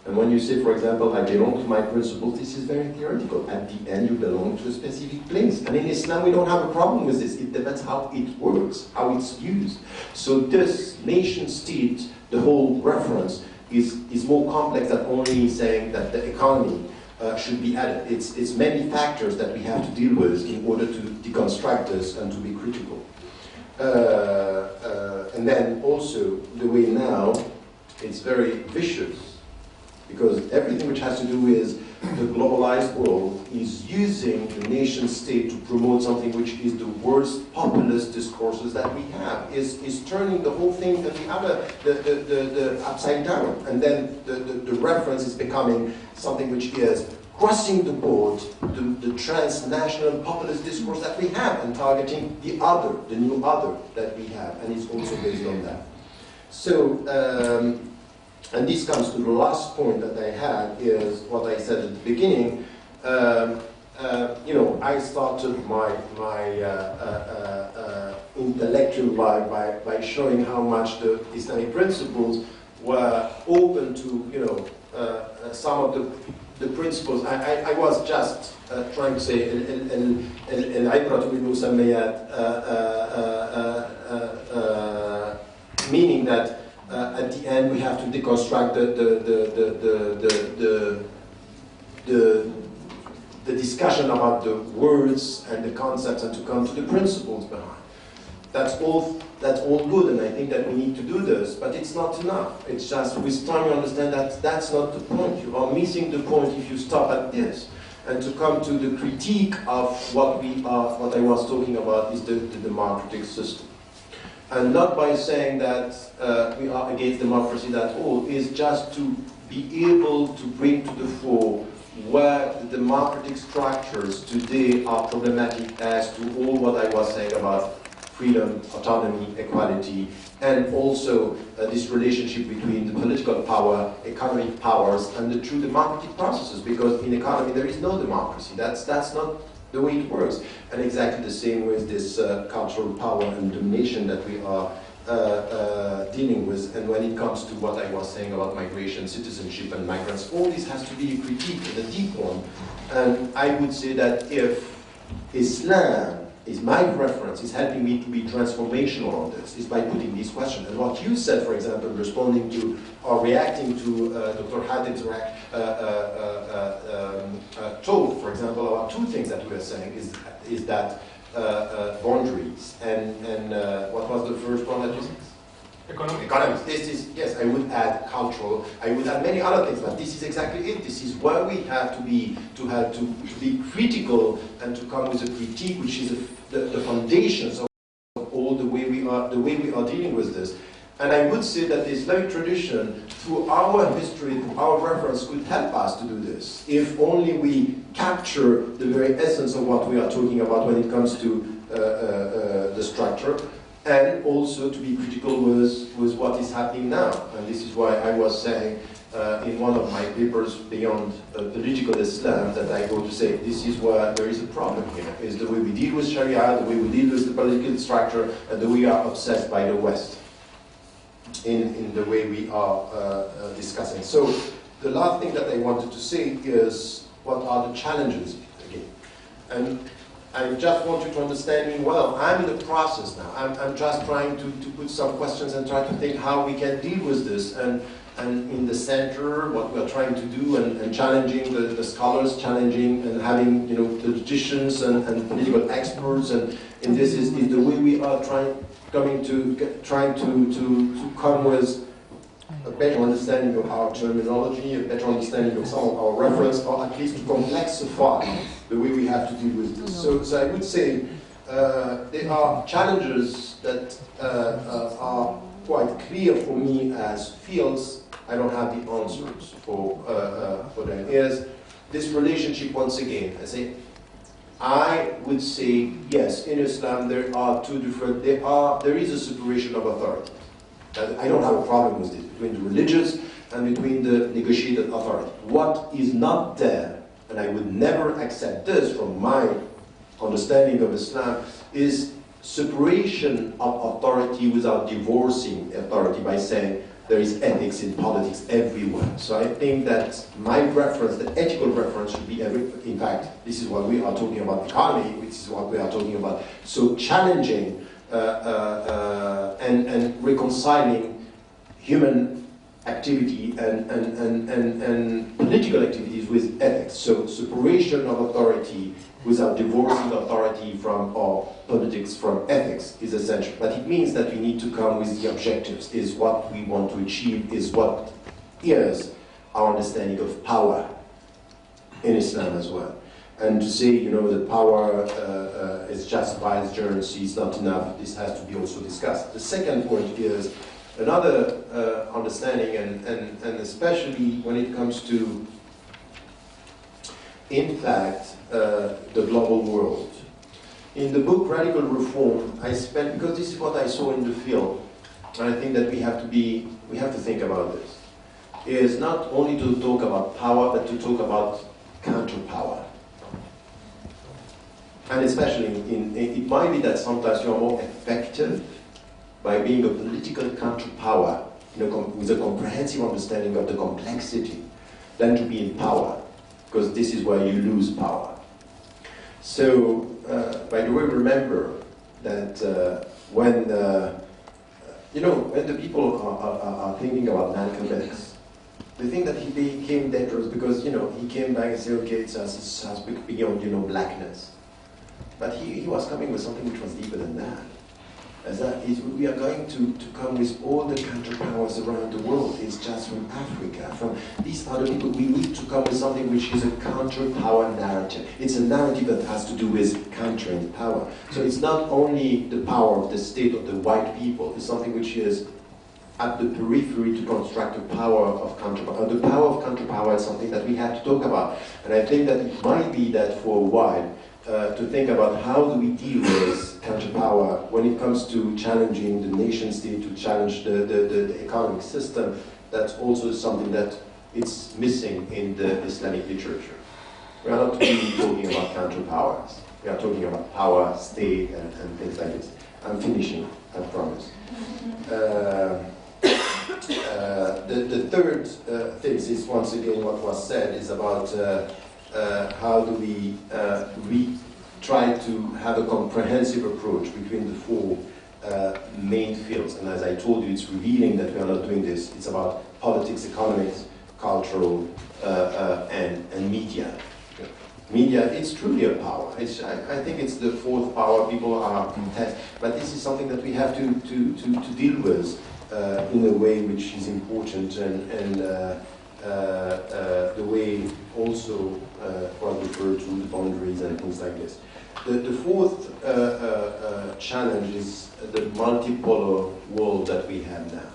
Speaker 3: And when you say, for example, I belong to my principles, this is very theoretical. At the end, you belong to a specific place. And in Islam, we don't have a problem with this. It depends how it works, how it's used. So this nation state, the whole reference, is more complex than only saying that the economy should be added. It's many factors that we have to deal with in order to deconstruct this and to be critical. And then also, the way now, it's very vicious, because everything which has to do with the globalized world is using the nation state to promote something which is the worst populist discourses that we have, is turning the whole thing the upside down. And then the reference is becoming something which is crossing the board, the transnational populist discourse that we have, and targeting the other, the new other that we have, and it's also based on that. So, and this comes to the last point that I had, is what I said at the beginning. I started my intellectual life by showing how much the Islamic principles were open to, some of the principles. I was just trying to say, العبرة بالمسميات, meaning that at the end we have to deconstruct the discussion about the words and the concepts, and to come to the principles behind. That's all good, and I think that we need to do this, but it's not enough. It's just with time you understand that that's not the point. You are missing the point if you stop at this. And to come to the critique of what I was talking about, is the democratic system. And not by saying that we are against democracy at all, is just to be able to bring to the fore where the democratic structures today are problematic, as to all what I was saying about freedom, autonomy, equality, and also this relationship between the political power, economic powers, and the true democratic processes. Because in economy there is no democracy. That's not the way it works. And exactly the same with this cultural power and domination that we are dealing with. And when it comes to what I was saying about migration, citizenship, and migrants, all this has to be a critique, and a deep one. And I would say that if Islam is my reference, is helping me to be transformational on this, is by putting these questions. And what you said, for example, responding to or reacting to Dr. Hatem's talk, for example, about two things that we are saying is that boundaries and what was the first one that you said? Economics. This is, yes, I would add cultural, I would add many other things, but this is exactly it. This is where we have to be, to be critical and to come with a critique, which is the foundations of all the way we are dealing with this. And I would say that the Islamic tradition, through our history, through our reference, could help us to do this, if only we capture the very essence of what we are talking about when it comes to the structure, and also to be critical with what is happening now. And this is why I was saying in one of my papers, Beyond Political Islam, that I go to say this is where there is a problem here, is the way we deal with Sharia, the way we deal with the political structure, and the way we are obsessed by the West in the way we are discussing. So the last thing that I wanted to say is what are the challenges again. And I just want you to understand me well. I'm in the process now. I'm just trying to put some questions and try to think how we can deal with this. And in the center, what we're trying to do, and challenging the scholars, challenging and having the logicians and political experts. And this is the way we are trying to come with a better understanding of our terminology, a better understanding of some of our reference, or at least to complexify the way we have to deal with this. So I would say there are challenges that are quite clear for me as fields. I don't have the answers for them. Is this relationship once again? I would say yes. In Islam, there are two different. There is a separation of authority. I don't have a problem with this, between the religious and between the negotiated authority. What is not there, and I would never accept this from my understanding of Islam, is separation of authority without divorcing authority by saying there is ethics in politics everywhere. So I think that my reference, the ethical reference, should be in fact, this is what we are talking about economy, which is what we are talking about. So challenging and reconciling human activity and political activities with ethics. So separation of authority without divorcing authority from or politics from ethics is essential. But it means that we need to come with the objectives, is what we want to achieve, is what is our understanding of power in Islam as well. And to say, that power is justified as currency is not enough, this has to be also discussed. The second point is another understanding, and especially when it comes to, in fact, the global world. In the book Radical Reform, because this is what I saw in the field, and I think that we have to think about this, is not only to talk about power, but to talk about counter-power. And especially, it might be that sometimes you are more effective by being a political counter-power, with a comprehensive understanding of the complexity, than to be in power, because this is where you lose power. So, by the way, remember that when the people are thinking about Malcolm X, they think that he became dangerous because he came back and said, okay, it has beyond blackness. But he was coming with something which was deeper than that. We are going to come with all the counterpowers around the world. It's just from Africa, from these other people. We need to come with something which is a counterpower narrative. It's a narrative that has to do with countering power. So it's not only the power of the state of the white people. It's something which is at the periphery to construct the power of counterpower. The power of counterpower is something that we have to talk about. And I think that it might be that for a while, to think about how do we deal with counterpower when it comes to challenging the nation state, to challenge the economic system. That's also something that it's missing in the Islamic literature.
Speaker 4: We are not really talking about counterpowers. We are talking about power, state, and things like this. I'm finishing, I promise. The third thing is, once again, what was said is about how do we try to have a comprehensive approach between the four main fields. And as I told you, it's revealing that we are not doing this. It's about politics, economics, cultural, and media. Media, it's truly a power. I think it's the fourth power. People are contest, but this is something that we have to deal with in a way which is important, and the way also was referred to the boundaries and things like this. The fourth challenge is the multipolar world that we have now.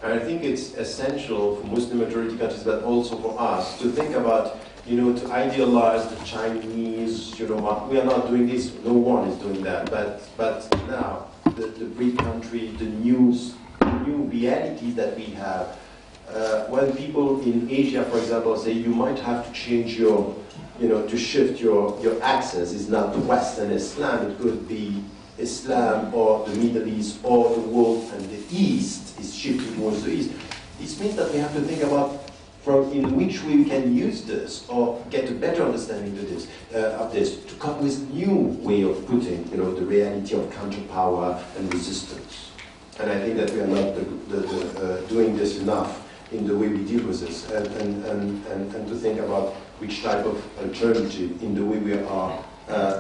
Speaker 4: And I think it's essential for Muslim majority countries, but also for us, to think about, to idealize the Chinese, we are not doing this, no one is doing that, but now, the BRIC country, the new realities that we have, when people in Asia, for example, say you might have to change your, to shift your axis, is not Western Islam, it could be Islam or the Middle East or the world, and the East is shifting towards the East. This means that we have to think about in which way we can use this or get a better understanding of this to come with new way of putting, the reality of counterpower and resistance. And I think that we are not doing this enough in the way we deal with this, and to think about which type of alternative in the way we are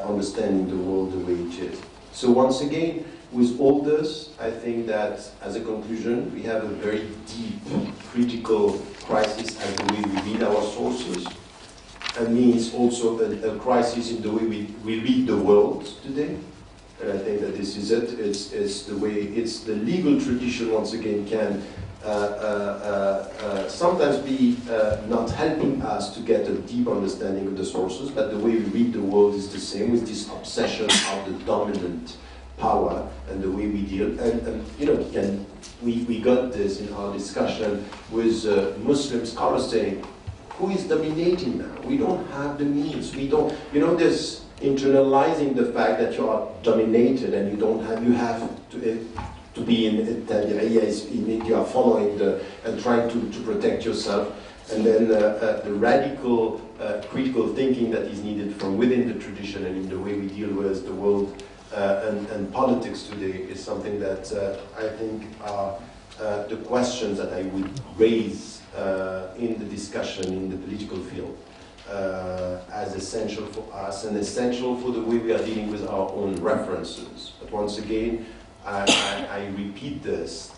Speaker 4: understanding the world the way it is. So once again, with all this, I think that as a conclusion, we have a very deep, critical crisis as the way we read our sources, and means also a crisis in the way we read the world today. And I think that this is it. It's the way, it's the legal tradition, once again, can sometimes be not helping us to get a deep understanding of the sources, but the way we read the world is the same, with this obsession of the dominant power and the way we deal. And we got this in our discussion with Muslim scholars saying, who is dominating now? We don't have the means. We don't, this internalizing the fact that you are dominated and you have to be in Tariq, you are following and trying to protect yourself. And then the radical critical thinking that is needed from within the tradition and in the way we deal with the world and politics today is something that I think are the questions that I would raise in the discussion in the political field as essential for us and essential for the way we are dealing with our own references. But once again, I repeat this,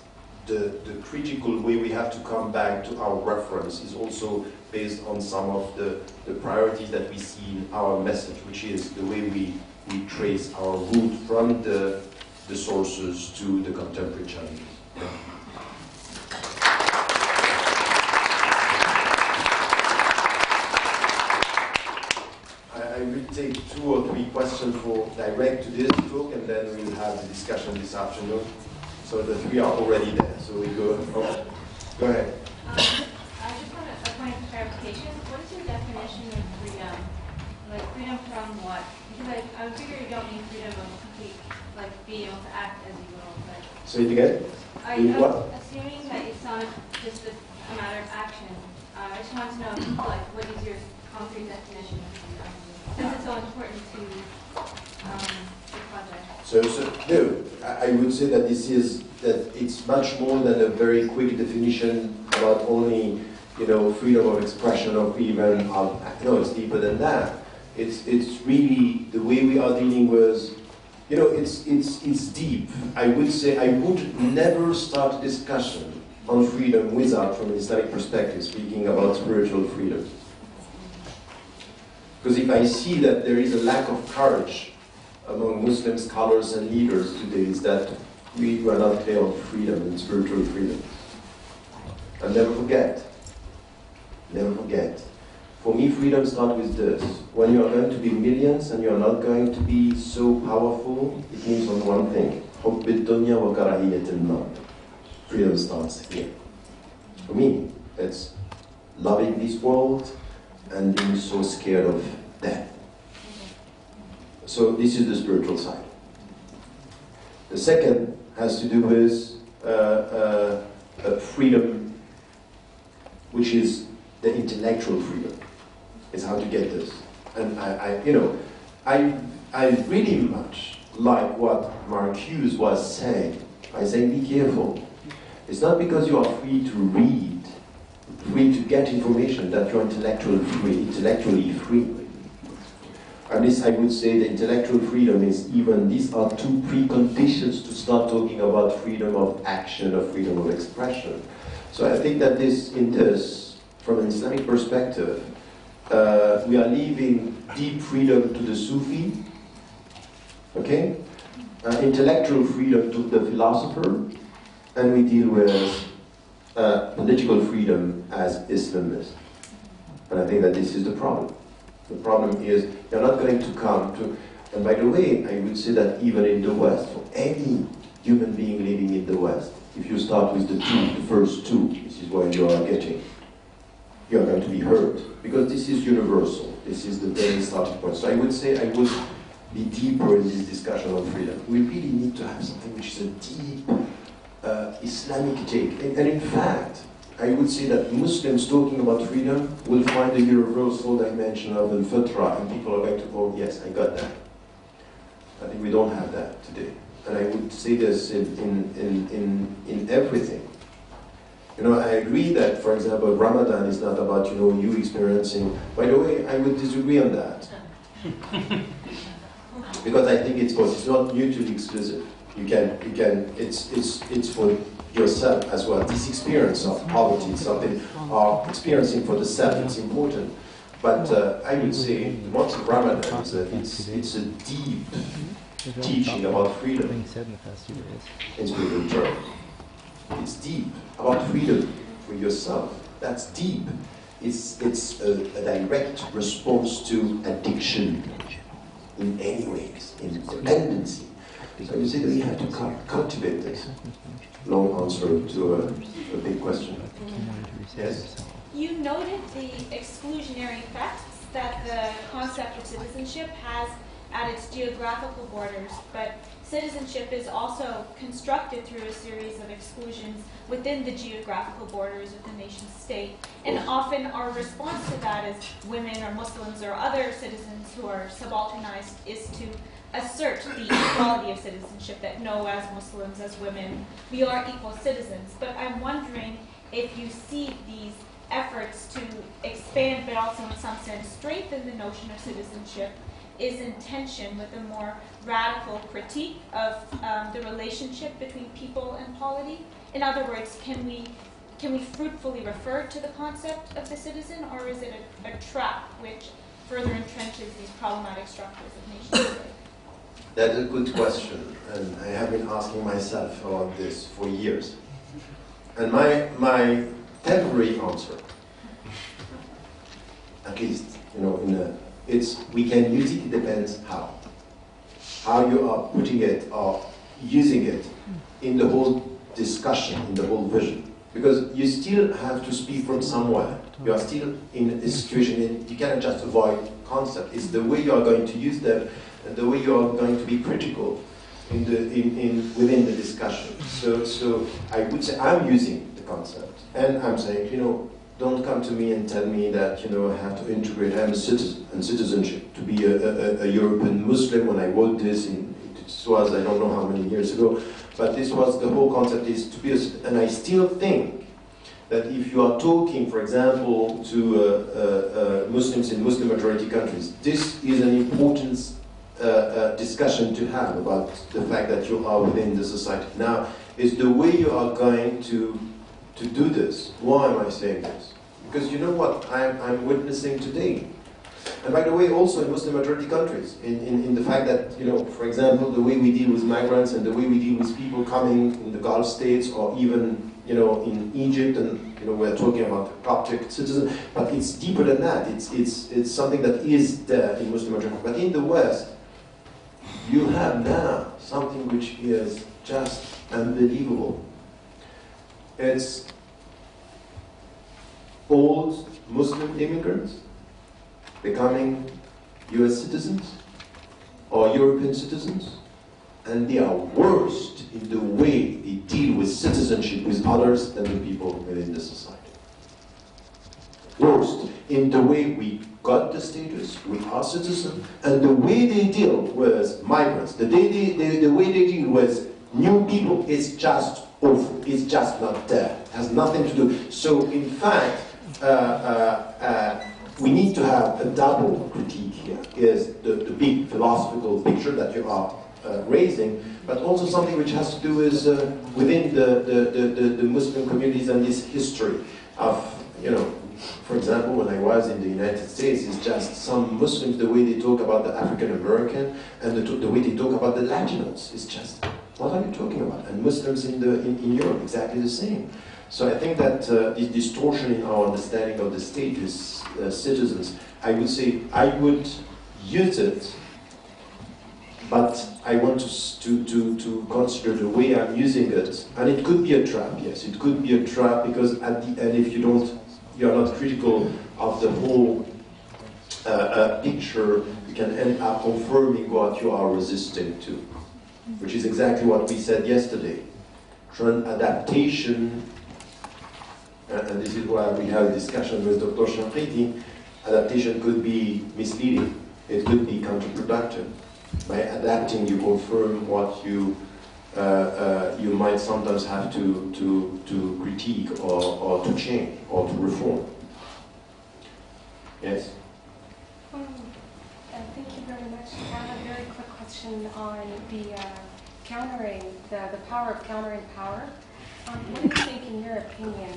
Speaker 4: the critical way we have to come back to our reference is also based on some of the priorities that we see in our message, which is the way we trace our route from the sources to the contemporary challenges. I will take 2 or 3 questions for direct to this talk, and then we'll have the discussion this afternoon. So the 3 are already there. So we go. Go ahead.
Speaker 2: I just want a point of clarification. What is your definition of freedom? Like freedom from what? Because I would figure you don't need freedom of complete, like being able to act as you will. But
Speaker 4: say it again.
Speaker 2: I'm assuming that it's not just a matter of action. I just want to know, like, what is your concrete definition of freedom? Because it's so important to the project.
Speaker 4: So no, I would say that it's much more than a very quick definition about only, freedom of expression or even no, it's deeper than that. It's really the way we are dealing with, it's deep. I would say I would never start a discussion on freedom without, from an Islamic perspective, speaking about spiritual freedom. Because if I see that there is a lack of courage among Muslim scholars and leaders today, is that we are not clear on freedom and spiritual freedom. And never forget. For me, freedom starts with this. When you are going to be millions and you are not going to be so powerful, it means on one thing. حُبِّ الدُّنْيَا وَكَرَاهِيَةِ الْمَوْتِ. Freedom starts here. For me, it's loving this world and being so scared of death. So this is the spiritual side. The second has to do with freedom, which is the intellectual freedom. Is how to get this. And I really much like what Marcuse was saying. I say, be careful. It's not because you are free to read, free to get information, that you're intellectually free. And this, I would say, the intellectual freedom is even, these are two preconditions to start talking about freedom of action or freedom of expression. So I think that from an Islamic perspective, we are leaving deep freedom to the Sufi, okay? Intellectual freedom to the philosopher, and we deal with political freedom as Islamists. And I think that this is the problem. The problem is you're not going to come to, and by the way, I would say that even in the West, for any human being living in the West, if you start with the first two, this is where you are getting, you are going to be hurt. Because this is universal. This is the very starting point. So I would say I would be deeper in this discussion on freedom. We really need to have something which is a deep Islamic take. And in fact, I would say that Muslims talking about freedom will find the universal dimension of al-fitra, and people are going to go, yes, I got that. I think we don't have that today. And I would say this in everything. You know, I agree that, for example, Ramadan is not about, you experiencing. By the way, I would disagree on that. Because I think it's not mutually exclusive. It's for yourself as well. This experience of poverty is something, or experiencing for the self, it's important. But I would say the month of Ramadan it's a deep teaching about freedom in spiritual terms. It's deep about freedom for yourself. That's deep. It's a direct response to addiction in any ways, in dependency. So you see that we have to cultivate this. Long answer to a big question. Yes?
Speaker 2: You noted the exclusionary effects that the concept of citizenship has at its geographical borders, but citizenship is also constructed through a series of exclusions within the geographical borders of the nation state. And often our response to that as women or Muslims or other citizens who are subalternized is to assert the equality of citizenship, that no, as Muslims, as women, we are equal citizens. But I'm wondering if you see these efforts to expand, but also in some sense strengthen the notion of citizenship, is in tension with a more radical critique of the relationship between people and polity. In other words, can we fruitfully refer to the concept of the citizen, or is it a trap which further entrenches these problematic structures of nation state?
Speaker 4: That's a good question, and I have been asking myself about this for years. And my temporary answer, at least, we can use it. It depends how you are putting it or using it in the whole discussion, in the whole vision. Because you still have to speak from somewhere. You are still in a situation. You cannot just avoid concept. It's the way you are going to use them and the way you are going to be critical within the discussion. So I would say I'm using the concept, and I'm saying, don't come to me and tell me that, I have to integrate, I'm a citizen, and citizenship, to be a European Muslim. When I wrote this, this was, I don't know how many years ago, but this was, the whole concept is to be and I still think that if you are talking, for example, to Muslims in Muslim majority countries, this is an important discussion to have about the fact that you are within the society. Now, is the way you are going to do this. Why am I saying this? Because you know what I'm witnessing today. And by the way, also in Muslim majority countries, in the fact that, for example, the way we deal with migrants and the way we deal with people coming in the Gulf states, or even, in Egypt, and, we're talking about Coptic citizens, but it's deeper than that. It's something that is there in Muslim majority. But in the West, you have now something which is just unbelievable. It's old Muslim immigrants becoming US citizens or European citizens, and they are worst in the way they deal with citizenship with others than the people within the society. Worst in the way we got the status, we are citizens, and the way they deal with migrants, the way they deal with new people is just awful. It's just not there. It has nothing to do. So in fact, we need to have a double critique here. Is the big philosophical picture that you are raising, but also something which has to do with within the Muslim communities and this history of, you know, for example, when I was in the United States, it's just some Muslims, the way they talk about the African American and the way they talk about the Latinos, it's just, what are you talking about? And Muslims in Europe, exactly the same. So I think that this distortion in our understanding of the state as citizens, I would say, I would use it, but I want to consider the way I'm using it. And it could be a trap, yes, it could be a trap, because at the end, if you're not critical of the whole picture, you can end up confirming what you are resisting to, which is exactly what we said yesterday. Adaptation, and this is why we have a discussion with Dr. El-Shinqiti, adaptation could be misleading, it could be counterproductive. By adapting, you confirm what you might sometimes have to critique or to change or to reform. Yes?
Speaker 5: Thank you very much. I have a very quick question on the countering, the power of countering power. What do you think, in your opinion,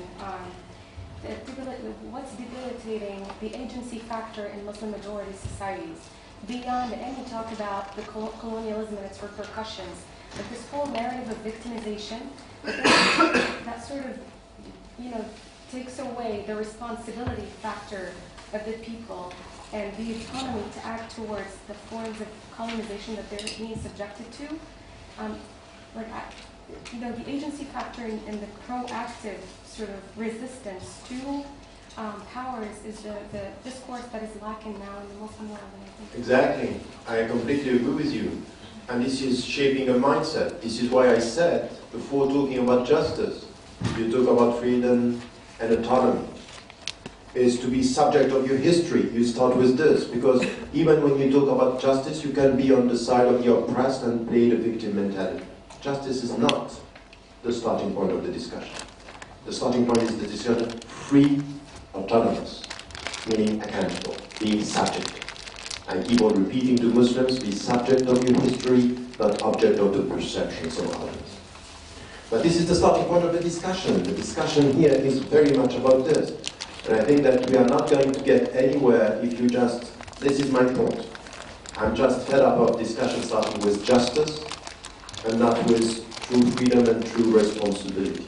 Speaker 5: what's debilitating the agency factor in Muslim majority societies? Beyond, and you talked about the colonialism and its repercussions, but this whole narrative of victimization, that sort of, you know, takes away the responsibility factor of the people and the autonomy to act towards the forms of colonization that they're being subjected to. You know, the agency factor and the proactive sort of resistance to powers is the discourse that is lacking now in the Muslim world. And I think
Speaker 4: exactly. I completely agree with you. And this is shaping a mindset. This is why I said, before talking about justice, you talk about freedom and autonomy. Is to be subject of your history. You start with this, because even when you talk about justice, you can be on the side of the oppressed and play the victim mentality. Justice is not the starting point of the discussion. The starting point is the discussion free, autonomous, meaning accountable, being subject. I keep on repeating to Muslims, be subject of your history, not object of the perceptions of others. But this is the starting point of the discussion. The discussion here is very much about this. And I think that we are not going to get anywhere if you just, this is my point. I'm just fed up of discussion starting with justice and not with true freedom and true responsibility.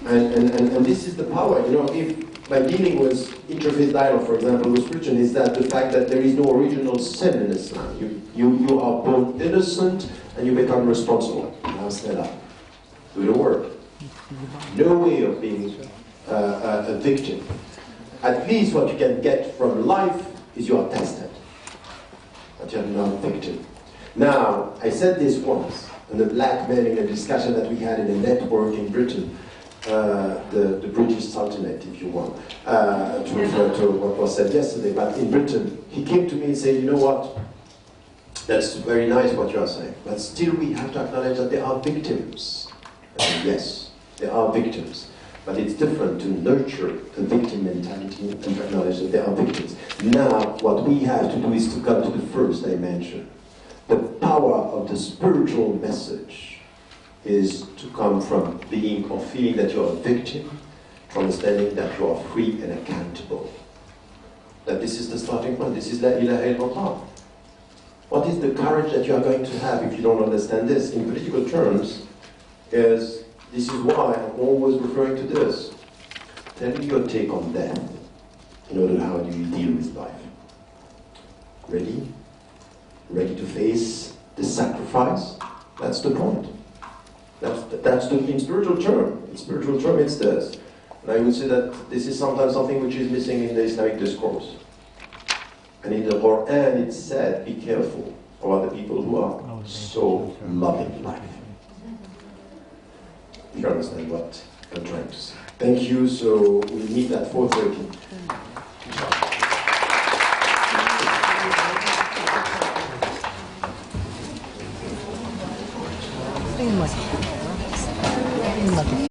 Speaker 4: And this is the power, you know, if by dealing with interfaith dialogue, for example, with religion, is that the fact that there is no original sin in Islam. You are born innocent and you become responsible. Now stand up. Do the work. No way of being a victim. At least what you can get from life is you are tested. But you're not a victim. Now, I said this once, in the blackmailing a discussion that we had in a network in Britain, the British Sultanate, if you want, to refer to what was said yesterday. But in Britain, he came to me and said, you know what, that's very nice what you are saying, but still we have to acknowledge that there are victims. I said, yes, there are victims. But it's different to nurture the victim mentality and to acknowledge that there are victims. Now, what we have to do is to come to the first dimension. The power of the spiritual message is to come from being or feeling that you're a victim, to understanding that you are free and accountable. That this is the starting point. This is La ilaha illallah. What is the courage that you are going to have if you don't understand this? In political terms, this is why I'm always referring to this. Tell me your take on death in order how do you deal with life. Ready? Ready to face the sacrifice? That's the point. That's the in spiritual term. In spiritual term, it's this. And I would say that this is sometimes something which is missing in the Islamic discourse. And in the Quran it said, be careful about the people who are so loving life. You understand what I'm trying to say. Thank you. So we meet at 4:30.
Speaker 1: Like